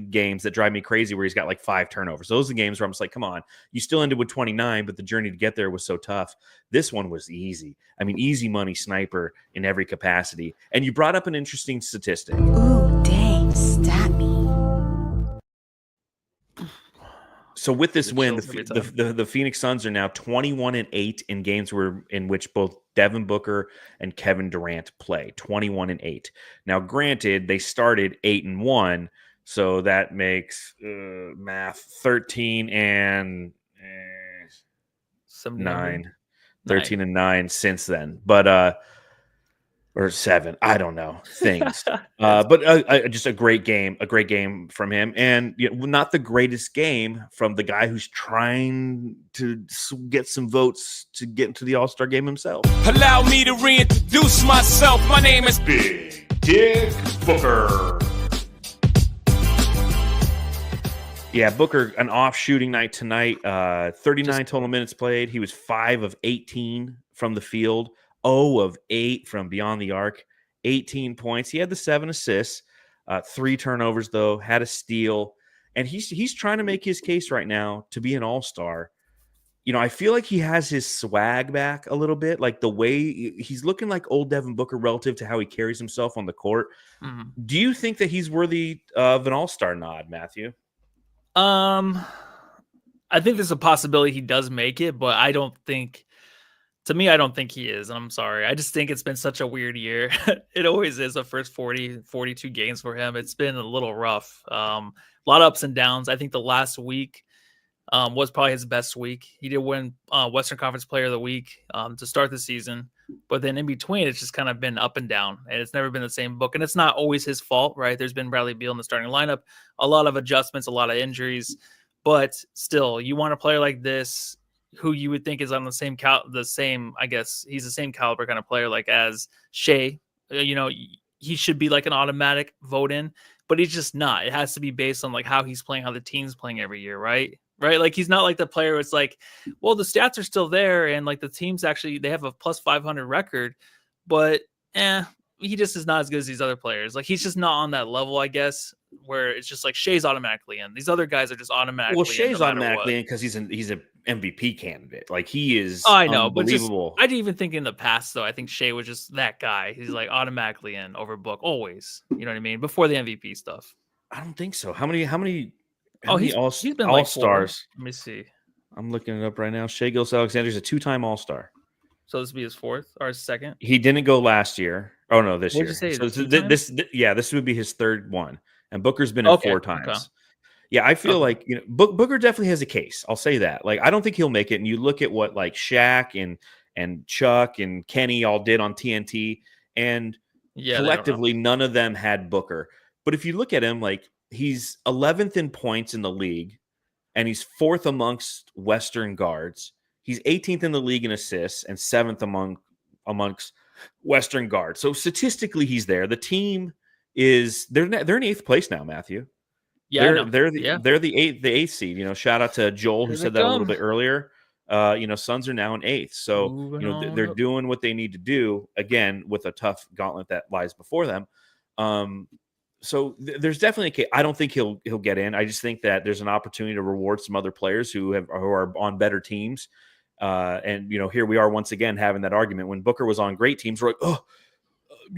games that drive me crazy where he's got like 5 turnovers. Those are the games where I'm just like, come on, you still ended with 29, but the journey to get there was so tough. This one was easy. I mean, easy money sniper in every capacity. And you brought up an interesting statistic. Ooh, dang, stat me. So with this It win, chills every time. the Phoenix Suns are now 21-8 in games in which both Devin Booker and Kevin Durant play. 21-8. Now, granted, they started 8-1, so that makes math 13 and 9. 13-9 since then, but or 7, I don't know things. But just a great game from him, and not the greatest game from the guy who's trying to get some votes to get into the All-Star game himself. Allow me to reintroduce myself. My name is Big Dick Booker. Yeah, Booker, an off shooting night tonight. 39 total minutes played. He was 5 of 18 from the field. 0 of 8 from beyond the arc, 18 points. He had the 7 assists, 3 turnovers, though, had a steal. And he's trying to make his case right now to be an all-star. I feel like he has his swag back a little bit, like the way he's looking like old Devin Booker relative to how he carries himself on the court. Mm-hmm. Do you think that he's worthy of an all-star nod, Matthew? I think there's a possibility he does make it, but I don't think he is. And I'm sorry. I just think it's been such a weird year. It always is the first 42 games for him. It's been a little rough. A lot of ups and downs. I think the last week was probably his best week. He did win Western Conference Player of the Week to start the season. But then in between, it's just kind of been up and down. And it's never been the same book. And it's not always his fault, right? There's been Bradley Beal in the starting lineup. A lot of adjustments, a lot of injuries. But still, you want a player like this who you would think is on the same I guess he's the same caliber kind of player like as Shea. He should be like an automatic vote in, but he's just not. It has to be based on like how he's playing, how the team's playing every year, right? Like he's not like the player. It's like, well, the stats are still there, and like the team's actually they have a plus 500 record, but he just is not as good as these other players. Like he's just not on that level, I guess, where it's just like Shea's automatically in. These other guys are just automatically. Well, Shea's automatically in because he's an MVP candidate. Like he is. Oh, I know, but I didn't even think in the past though. I think Shea was just that guy. He's like automatically in over Book always. You know what I mean? Before the MVP stuff. I don't think so. How many he's been all like stars? Let me see. I'm looking it up right now. Shea Gilgeous-Alexander's a 2-time All-Star. So this would be his 4th or his 2nd. He didn't go last year. Oh no, this year. What'd you say? So this would be his 3rd one. And Booker's been in 4 times. Okay. Yeah, I feel like Booker definitely has a case. I'll say that. Like I don't think he'll make it. And you look at what like Shaq and Chuck and Kenny all did on TNT, and collectively none of them had Booker. But if you look at him, like he's 11th in points in the league, and he's 4th amongst Western guards. He's 18th in the league in assists and 7th amongst Western guards. So statistically, he's there. The team is they're in 8th place now, Matthew. Yeah, they're the 8th seed. Shout out to Joel who said that a little bit earlier. Suns are now in 8th, so they're doing what they need to do again with a tough gauntlet that lies before them. So there's definitely a case. I don't think he'll get in. I just think that there's an opportunity to reward some other players who are on better teams. And here we are once again having that argument. When Booker was on great teams, we're like, oh,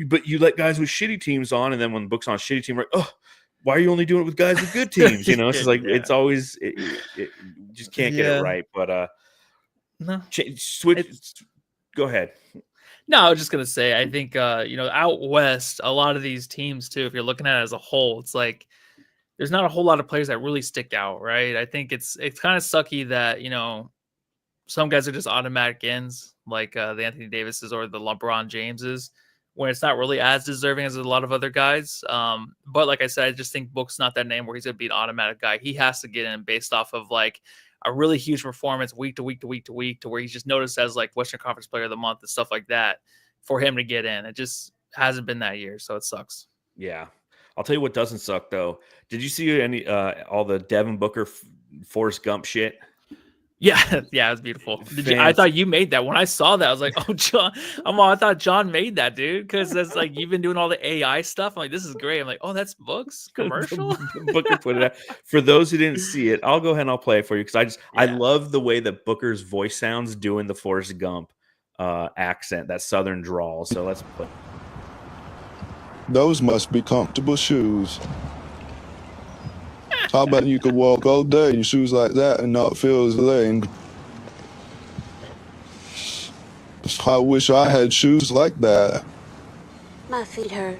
but you let guys with shitty teams on, and then when Book's on a shitty team, we're like, oh, why are you only doing it with guys with good teams? It's just like it's always it just can't get it right. But no, go ahead. No, I was just gonna say, I think out west, a lot of these teams too, if you're looking at it as a whole, it's like there's not a whole lot of players that really stick out, right? I think it's kind of sucky that some guys are just automatic ends, like the Anthony Davises or the LeBron Jameses, when it's not really as deserving as a lot of other guys. But like I said, I just think Book's not that name where he's gonna be an automatic guy. He has to get in based off of like a really huge performance week to week to week to week, to where he's just noticed as like Western Conference Player of the Month and stuff like that for him to get in. It just hasn't been that year, so it sucks. Yeah, I'll tell you what doesn't suck though. Did you see any all the Devin Booker Forrest Gump shit? Yeah, it was beautiful. I thought you made that. When I saw that, I was like, "Oh, John!" I thought John made that, dude, because that's like you've been doing all the AI stuff. I'm like, this is great. I'm like, oh, that's Book's commercial. Booker put it out. For those who didn't see it, I'll go ahead and I'll play it for you because I love the way that Booker's voice sounds doing the Forrest Gump accent, that Southern drawl. So let's play. Those must be comfortable shoes. How about you could walk all day in shoes like that and not feel as lame? I wish I had shoes like that. My feet hurt.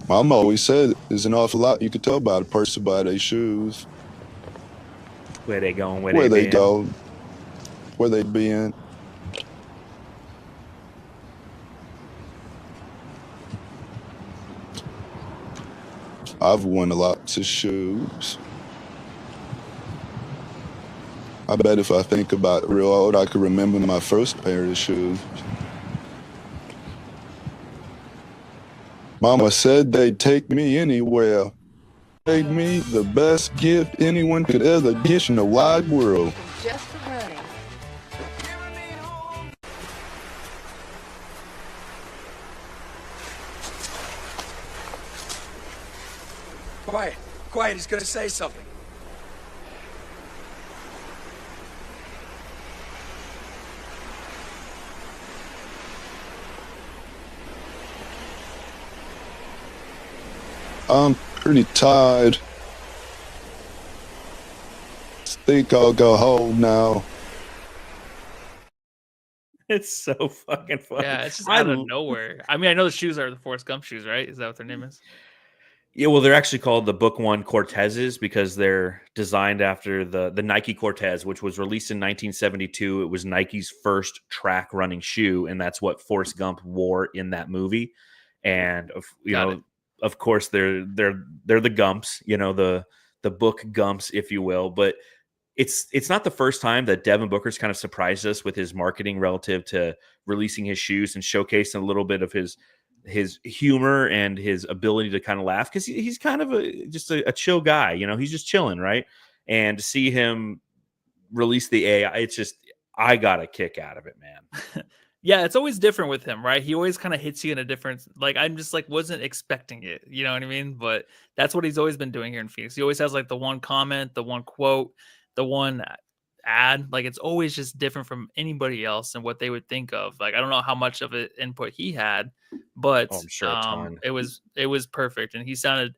Mom always said there's an awful lot you could tell about a person by their shoes. Where they going? Where they go. Where they been. I've worn lots of shoes. I bet if I think about it real old, I could remember my first pair of shoes. Mama said they'd take me anywhere. Made me the best gift anyone could ever get in the wide world. Just for running. Quiet, he's gonna say something. I'm pretty tired. Think I'll go home now. It's so fucking funny. Yeah, it's just out of nowhere. I mean, I know the shoes are the Forrest Gump shoes, right? Is that what their name is? Yeah, well, they're actually called the Book One Cortezes because they're designed after the Nike Cortez, which was released in 1972. It was Nike's first track running shoe, and that's what Forrest Gump wore in that movie. And of course, they're the Gumps, the book Gumps, if you will. But it's not the first time that Devin Booker's kind of surprised us with his marketing relative to releasing his shoes and showcasing a little bit of his humor and his ability to kind of laugh, because he's kind of just a chill guy. He's just chilling, right? And to see him release the AI, it's just, I got a kick out of it, man. Yeah, it's always different with him, right? He always kind of hits you in a different, I'm just wasn't expecting it. You know what I mean? But that's what he's always been doing here in Phoenix. He always has the one comment, the one quote, the one ad. It's always just different from anybody else and what they would think of. I don't know how much of it input he had, but I'm sure a ton. it was perfect, and he sounded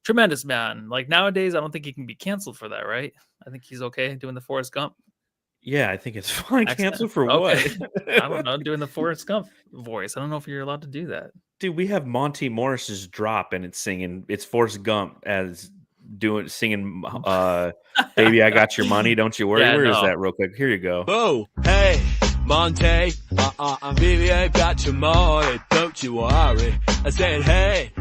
tremendous, man. Nowadays, I don't think he can be canceled for that, right? I think he's okay doing the Forrest Gump. Yeah, I think it's fine. Canceled for okay. what? I don't know, doing the Forrest Gump voice. I don't know if you're allowed to do that. Dude, we have Monty Morris's drop, and it's Forrest Gump singing Baby I Got Your Money, Don't You Worry. Yeah, Where is that real quick? Here you go. Oh, hey, Monte, baby I got your money, don't you worry. I said, hey.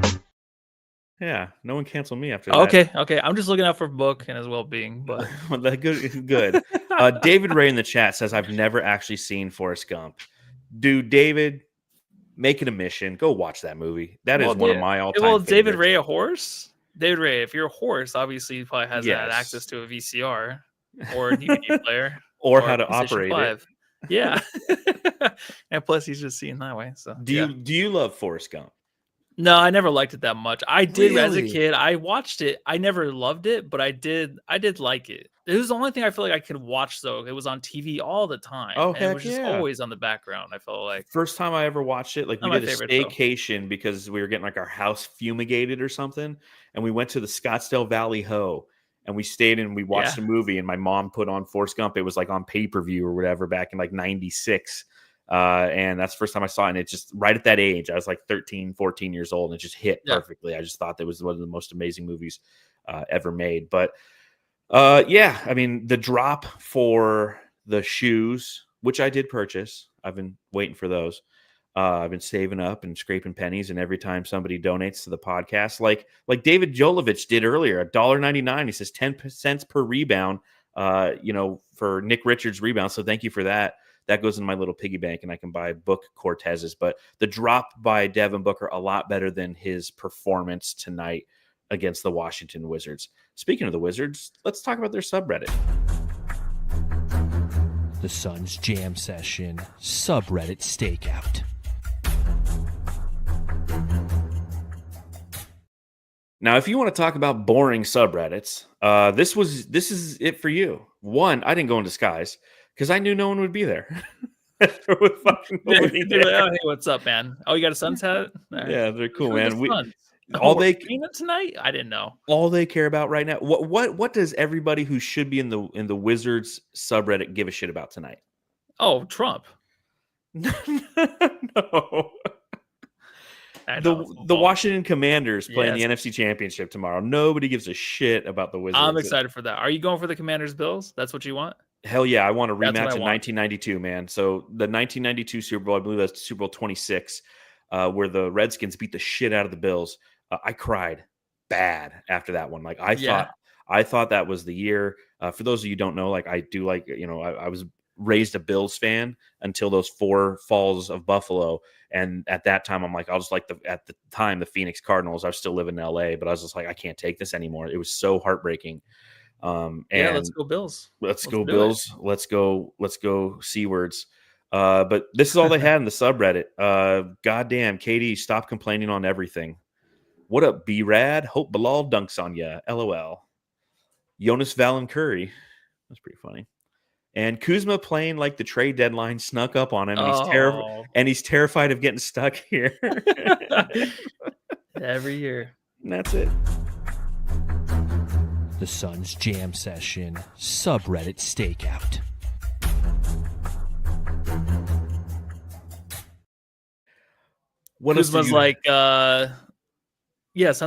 Yeah, no one canceled me after that. Okay. I'm just looking out for Book and his well-being, but good. David Ray in the chat says, I've never actually seen Forrest Gump. Dude, David, make it a mission. Go watch that movie. That is one of my all-time favorites. David Ray a horse? David Ray, if you're a horse, obviously he probably has that access to a VCR or a DVD player. or how to operate it. Yeah. And plus he's just seeing that way. So do you love Forrest Gump? No, I never liked it that much. I did as a Really? kid. I watched it. I never loved it, but I did like it. It was the only thing I feel like I could watch, though. It was on TV all the time. Oh, and heck it was just yeah. always on the background, I felt like. First time I ever watched it, we Not my did a favorite, though. staycation because we were getting our house fumigated or something, and we went to the Scottsdale Valley Ho, and we stayed and we watched a movie, and my mom put on Forrest Gump. It was on pay-per-view or whatever back in 96. And that's the first time I saw it, and it just right at that age, I was 13, 14 years old, and it just hit perfectly. I just thought that was one of the most amazing movies ever made. But I mean, the drop for the shoes, which I did purchase, I've been waiting for those. I've been saving up and scraping pennies, and every time somebody donates to the podcast, like David Jolovich did earlier, $1.99, he says 10 cents per rebound, for Nick Richards' rebound. So thank you for that. That goes in my little piggy bank, and I can buy Book Cortezes. But the drop by Devin Booker, a lot better than his performance tonight against the Washington Wizards. Speaking of the Wizards, let's talk about their subreddit. The Suns Jam Session Subreddit Stakeout. Now, if you want to talk about boring subreddits, this is it for you. One, I didn't go in disguise because I knew no one would be there. There was fucking nobody there. Hey, what's up, man? Oh, you got a Suns hat? Right. Yeah, they're cool, Who are man. the Suns? all we're they playing them tonight? I didn't know. all they care about right now. What does everybody who should be in the Wizards subreddit give a shit about tonight? Oh, Trump. No. I know, The Washington Commanders playing Yes. the NFC Championship tomorrow. Nobody gives a shit about the Wizards. I'm excited for that. Are you going for the Commanders Bills? That's what you want? Hell yeah, I want a That's what rematch I in want. 1992, man. So the 1992 Super Bowl, I believe that's Super Bowl 26, where the Redskins beat the shit out of the Bills. I cried bad after that one. Like I thought that was the year. For those of you who don't know, like I do, like I was raised a Bills fan until those 4 falls of Buffalo, and at that time I'm like, I was like at the time the Phoenix Cardinals. I was still living in LA, but I was just like, I can't take this anymore. It was so heartbreaking. And let's go Bills. Let's go Bills. Let's go Seawards. But this is all they had in the subreddit. Goddamn, Katie, stop complaining on everything. What up, B-Rad? Hope Bilal dunks on ya. LOL. Jonas Valancurry. That's pretty funny. And Kuzma playing like the trade deadline snuck up on him, and he's terrified of getting stuck here. Every year. And that's it. The Suns Jam Session subreddit stakeout. What Kuzma's like, Suns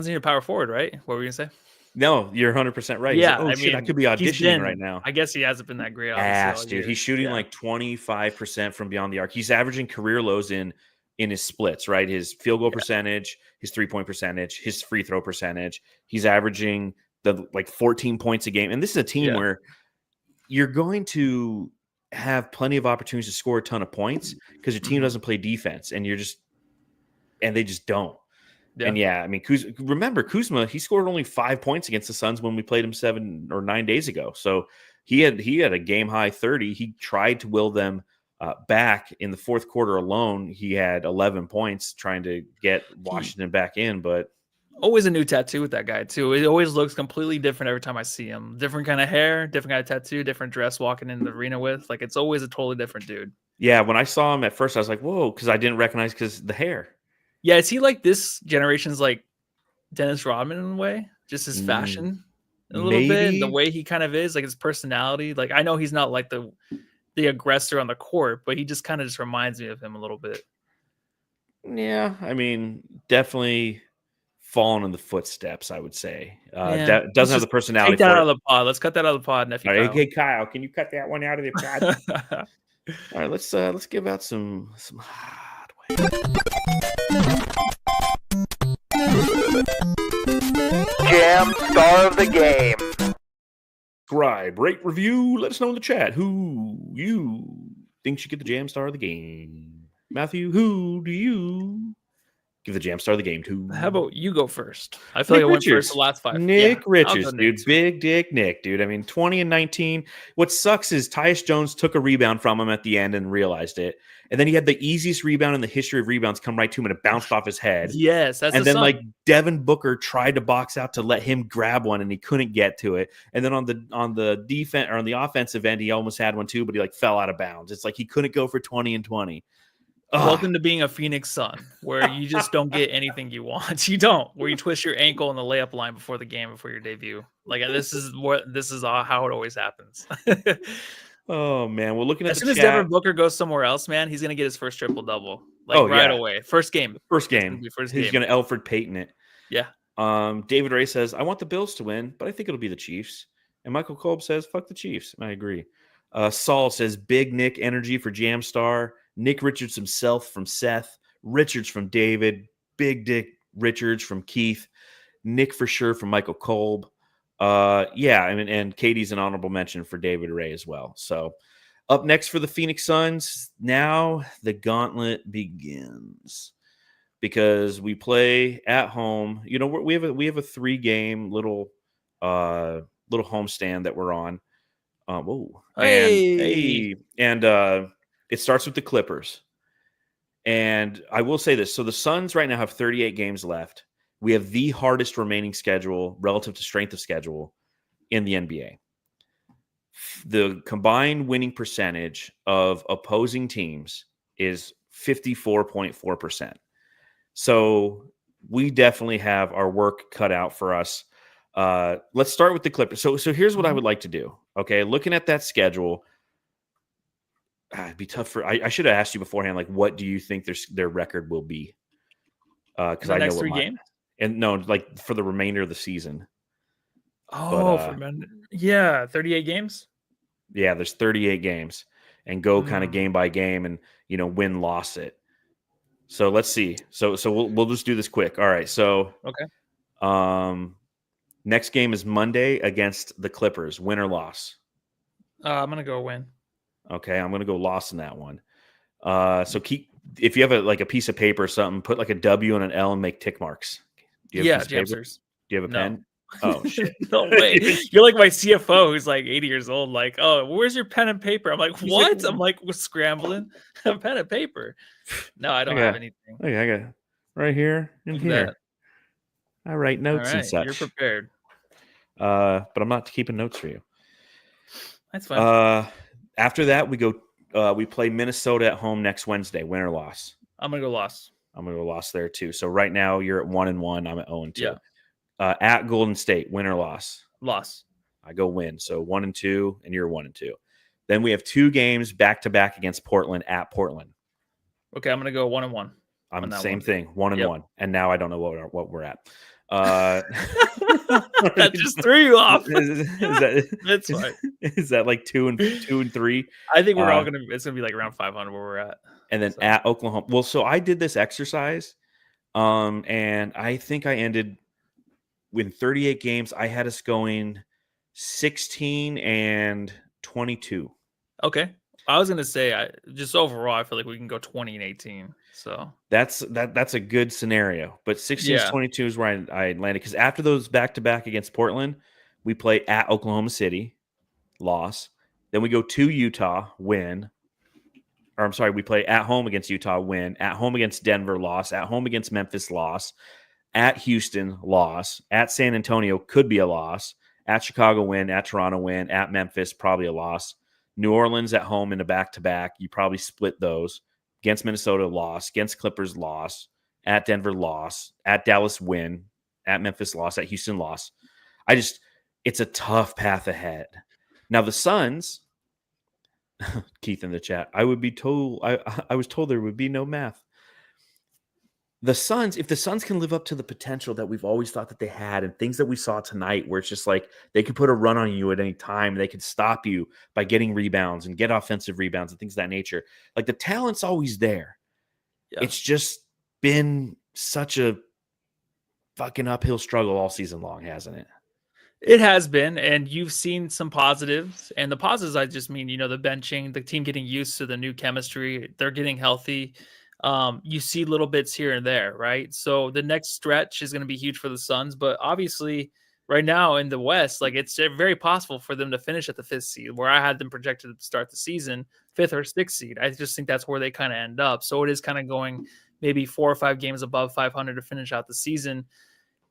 need a power forward, right? What were you gonna say? No, you're 100% right. Yeah, like, I could be auditioning right now. I guess he hasn't been that great. Dude. He's shooting like 25% from beyond the arc. He's averaging career lows in his splits, right? His field goal percentage, his 3-point percentage, his free throw percentage. He's averaging like 14 points a game. And this is a team where you're going to have plenty of opportunities to score a ton of points because your team doesn't play defense, and they just don't. Yeah. And I mean, remember Kuzma, he scored only 5 points against the Suns when we played him 7 or 9 days ago. So he had a game high 30. He tried to will them back in the fourth quarter alone. He had 11 points trying to get Washington back in, but always a new tattoo with that guy too. It always looks completely different every time I see him. Different kind of hair, different kind of tattoo, different dress walking in the arena with. Like it's always a totally different dude. Yeah, when I saw him at first, I was like, whoa, because I didn't recognize the hair. Yeah, is he like this generation's like Dennis Rodman in a way? Just his fashion a little bit, and the way he kind of is, like his personality. Like I know he's not like the aggressor on the court, but he just kind of just reminds me of him a little bit. Yeah, I mean, definitely fallen in the footsteps, I would say. Doesn't have the personality. Take that out of the pod. Let's cut that out of the pod, nephew. All right, hey Kyle, can you cut that one out of the pod? All right, let's give out some hard way. Jam star of the game. Subscribe, rate, review. Let us know in the chat who you think should get the Jam star of the game. Matthew, who do you give the Jam star of the game to? How about you go first? I feel like I went first the last 5. Nick Richards, dude. Big dick Nick, dude. I mean, 20 and 19. What sucks is Tyus Jones took a rebound from him at the end and realized it. And then he had the easiest rebound in the history of rebounds come right to him, and it bounced off his head. Yes, that's and then like Devin Booker tried to box out to let him grab one, and he couldn't get to it. And then on the defense or on the offensive end, he almost had one too, but he like fell out of bounds. It's like he couldn't go for 20 and 20. Welcome to being a Phoenix Sun, where you just don't get anything you want. You don't. Where you twist your ankle in the layup line before the game, before your debut. Like this is how it always happens. Oh man, we're looking at as soon as chat. Devin Booker goes somewhere else, man, he's gonna get his first triple double. Right away. First game. He's gonna Elfrid Payton it. Yeah. David Ray says, I want the Bills to win, but I think it'll be the Chiefs. And Michael Kolb says, fuck the Chiefs. And I agree. Saul says, Big Nick energy for Jamstar. Nick Richards himself from Seth. Richards from David. Big Dick Richards from Keith. Nick for sure from Michael Kolb. I mean, and Katie's an honorable mention for David Ray as well. So up next for the Phoenix Suns, now the gauntlet begins because we play at home. You know, we have a 3-game little homestand that we're on. And it starts with the Clippers. And I will say this. So the Suns right now have 38 games left. We have the hardest remaining schedule relative to strength of schedule in the NBA. The combined winning percentage of opposing teams is 54.4%. So we definitely have our work cut out for us. Let's start with the Clippers. So here's what I would like to do. Okay, looking at that schedule, it'd be tough for. I should have asked you beforehand. Like, what do you think their record will be? Because I know what 3 games. And no, like for the remainder of the season. Oh, 38 games. Yeah, there's 38 games, and go kind of game by game, and win loss it. So let's see. So we'll just do this quick. All right. So okay. Next game is Monday against the Clippers. Win or loss? I'm gonna go win. Okay, I'm gonna go loss in that one. So if you have a piece of paper or something, put like a W and an L and make tick marks. Do you have a piece of paper? Do you have a pen? Oh shit! No way! You're like my CFO, who's like 80 years old. Like, oh, where's your pen and paper? I'm like, what? I'm like, we're scrambling. A pen and paper. No, I don't have anything. Okay, I got it right here and here. I write notes and such. You're prepared. But I'm not keeping notes for you. That's fine. After that, we play Minnesota at home next Wednesday. Win or loss? I'm gonna go loss. I'm gonna go loss there too. So right now you're at 1-1. I'm at 0-2. Yeah. At Golden State, win or loss? Loss. I go win. So 1-2, and you're 1-2. Then we have 2 games back to back against Portland at Portland. Okay, I'm gonna go 1-1. I'm the same thing, 1-1, and now I don't know what we're at. That just threw you off. That's fine. Is that like 2 and 3? I think we're all it's gonna be like around 500 where we're at. And then at Oklahoma. Well, so I did this exercise, and I think I ended with 38 games. I had us going 16 and 22. Okay. I was gonna say, just overall, I feel like we can go 20 and 18. So that's a good scenario. But 16 to 22 is where I landed, because after those back to back against Portland, we play at Oklahoma City, loss. Then we go to Utah, win. Or I'm sorry, we play at home against Utah, win. At home against Denver, loss. At home against Memphis, loss. At Houston, loss. At San Antonio, could be a loss. At Chicago, win. At Toronto, win. At Memphis, probably a loss. New Orleans at home in a back-to-back. You probably split those. Against Minnesota, loss. Against Clippers, loss. At Denver, loss. At Dallas, win. At Memphis, loss. At Houston, loss. It's a tough path ahead. Now, the Suns, Keith in the chat, I was told there would be no math. The Suns, if the Suns can live up to the potential that we've always thought that they had, and things that we saw tonight, where it's just like they could put a run on you at any time, they could stop you by getting rebounds and get offensive rebounds and things of that nature. Like, the talent's always there. Yeah. It's just been such a fucking uphill struggle all season long, hasn't it? It has been, and you've seen some positives. And the positives, I just mean, the benching, the team getting used to the new chemistry, they're getting healthy. You see little bits here and there, right? So the next stretch is going to be huge for the Suns, but obviously right now in the West, like, it's very possible for them to finish at the 5th seed, where I had them projected to start the season 5th or 6th seed. I just think that's where they kind of end up. So it is kind of going maybe 4 or 5 games above 500 to finish out the season,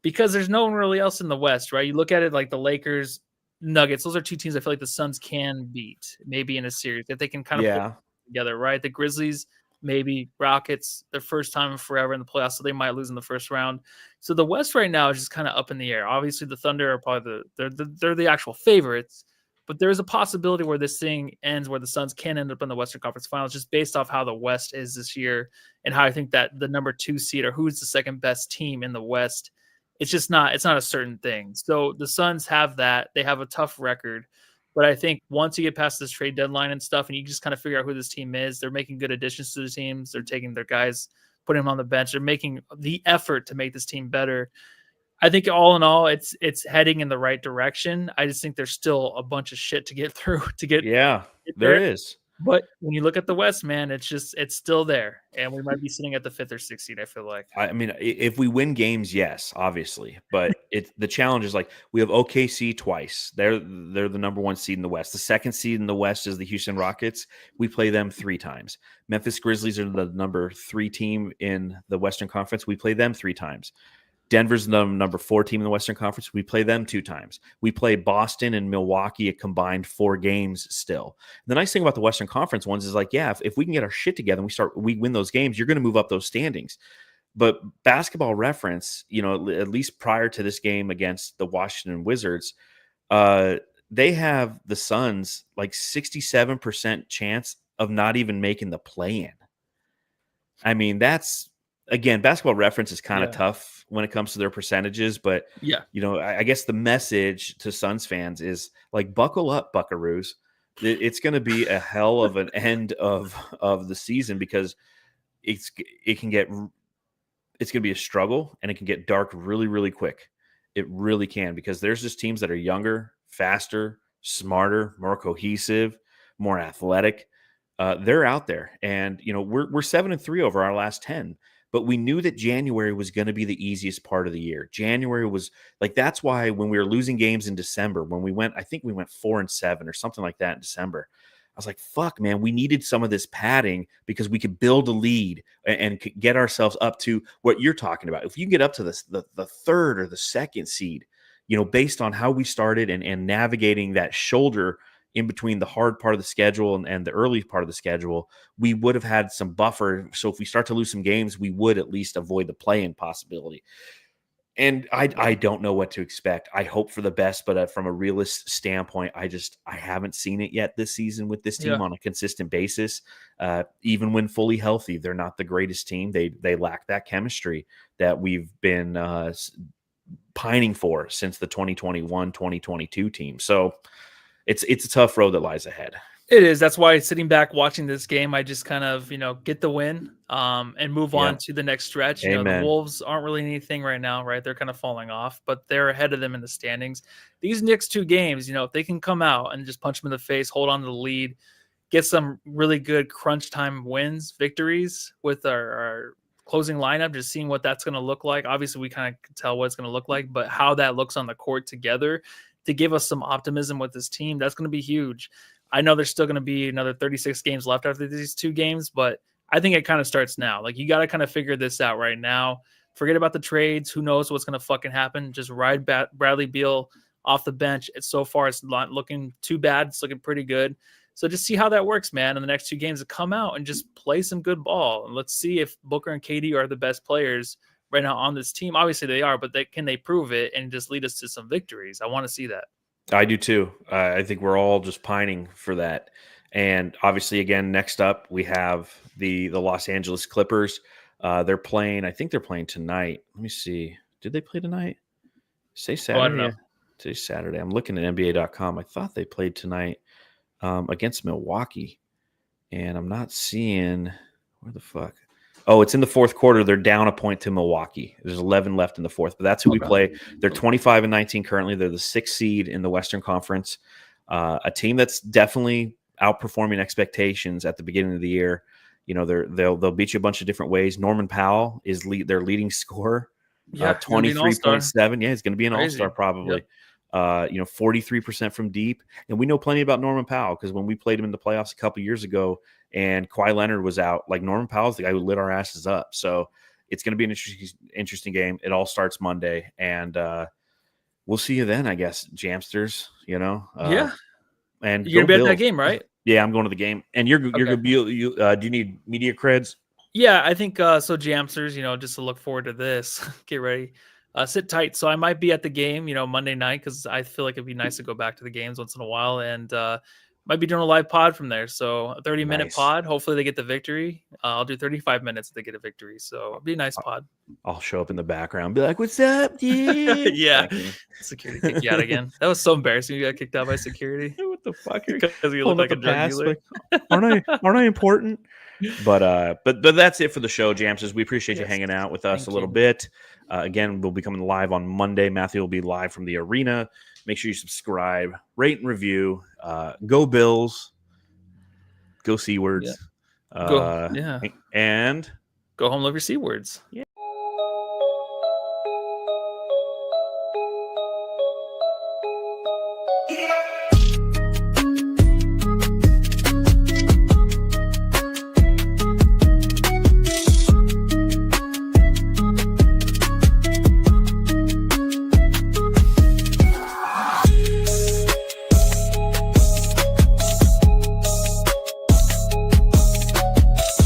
because there's no one really else in the West, right? You look at it like the Lakers, Nuggets, those are 2 teams I feel like the Suns can beat, maybe in a series, if they can kind of put together, right? The Grizzlies, maybe Rockets, their first time in forever in the playoffs, so they might lose in the first round. So the West right now is just kind of up in the air. Obviously, the Thunder are probably they're the actual favorites, but there is a possibility where this thing ends where the Suns can end up in the Western Conference Finals, just based off how the West is this year and how I think that the number 2 seed, or who's the second best team in the West, it's not a certain thing. So the Suns have that. They have a tough record. But I think once you get past this trade deadline and stuff, and you just kind of figure out who this team is, they're making good additions to the teams. They're taking their guys, putting them on the bench. They're making the effort to make this team better. I think all in all, it's heading in the right direction. I just think there's still a bunch of shit to get through to get. Yeah, there is. But when you look at the West, man, it's still there. And we might be sitting at the 5th or 6th seed, I feel like. I mean, if we win games, yes, obviously. But the challenge is, like, we have OKC twice. They're the number 1 seed in the West. The 2nd seed in the West is the Houston Rockets. We play them 3 times. Memphis Grizzlies are the number 3 team in the Western Conference. We play them 3 times. Denver's the number 4 team in the Western Conference. We play them 2 times. We play Boston and Milwaukee a combined 4 games still. The nice thing about the Western Conference ones is, like, if we can get our shit together and we win those games, you're going to move up those standings. But Basketball Reference, at least prior to this game against the Washington Wizards, they have the Suns like 67% chance of not even making the play-in. I mean, that's, again, Basketball Reference is kind of tough when it comes to their percentages, but I guess the message to Suns fans is like, buckle up, Buckaroos. It's going to be a hell of an end of the season, because it's going to be a struggle, and it can get dark really, really quick. It really can, because there's just teams that are younger, faster, smarter, more cohesive, more athletic. They're out there, and we're 7-3 over our last 10. But we knew that January was going to be the easiest part of the year. January was like, that's why when we were losing games in December, when I think we went 4-7 or something like that in December, I was like, fuck, man, we needed some of this padding because we could build a lead and get ourselves up to what you're talking about. If you can get up to the third or the second seed, based on how we started and navigating that shoulder in between the hard part of the schedule and the early part of the schedule, we would have had some buffer. So if we start to lose some games, we would at least avoid the play-in possibility. And I don't know what to expect. I hope for the best, but from a realist standpoint, I haven't seen it yet this season with this team on a consistent basis. Even when fully healthy, they're not the greatest team. They lack that chemistry that we've been pining for since the 2021-2022 team. So it's a tough road that lies ahead. It is. That's why sitting back watching this game, I just kind of, get the win and move on to the next stretch. The Wolves aren't really anything right now, right? They're kind of falling off, but they're ahead of them in the standings. These next two games, if they can come out and just punch them in the face, hold on to the lead, get some really good crunch time wins, victories with our closing lineup, just seeing what that's going to look like. Obviously, we kind of can tell what it's going to look like, but how that looks on the court together to give us some optimism with this team, that's going to be huge. I know there's still going to be another 36 games left after these two games, but I think it kind of starts now. Like, you got to kind of figure this out right now. Forget about the trades. Who knows what's going to fucking happen? Just ride Bradley Beal off the bench. So far, it's not looking too bad. It's looking pretty good. So just see how that works, man. In the next two games, to come out and just play some good ball. And let's see if Booker and KD are the best players right now on this team. Obviously they are, but can they prove it and just lead us to some victories? I want to see that. I do too. I think we're all just pining for that. And obviously, again, next up we have the Los Angeles Clippers. They're playing. I think they're playing tonight. Let me see. Did they play tonight? Say Saturday. I don't know. Say Saturday. I'm looking at NBA.com. I thought they played tonight against Milwaukee, and I'm not seeing where the fuck. Oh, it's in the fourth quarter. They're down a point to Milwaukee. There's 11 left in the fourth, but that's who we play. They're 25-19 currently. They're the 6th seed in the Western Conference. A team that's definitely outperforming expectations at the beginning of the year. They'll beat you a bunch of different ways. Norman Powell is their leading scorer. 23.7. Yeah, he's going to be an all-star probably. Yep. 43% from deep. And we know plenty about Norman Powell because when we played him in the playoffs a couple years ago and Kawhi Leonard was out, like, Norman Powell's the guy who lit our asses up. So it's going to be an interesting game. It all starts Monday, and we'll see you then, I guess, Jamsters, Yeah. And you're going to be at that game, right? Yeah, I'm going to the game. And you're going to be, do you need media creds? Yeah, I think so. Jamsters, just to look forward to this. Get ready. Sit tight. So I might be at the game, Monday night, because I feel like it'd be nice to go back to the games once in a while, and might be doing a live pod from there. So a 30-minute pod. Hopefully they get the victory. I'll do 35 minutes if they get a victory. So it'll be a nice pod. I'll show up in the background, be like, "What's up, dude?" Yeah. Security kick you out again. That was so embarrassing. You got kicked out by security. What the fuck? Because you look like a drug dealer. Aren't I important? But that's it for the show, Jamsters. We appreciate you hanging out with us a little bit. Again, we'll be coming live on Monday. Matthew will be live from the arena. Make sure you subscribe, rate and review. Go Bills. Go C-words. Yeah. And go home, love your C-words. Yeah.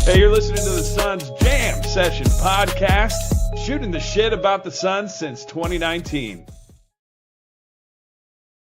Hey, you're listening to the Suns Jam Session podcast, shooting the shit about the Suns since 2019.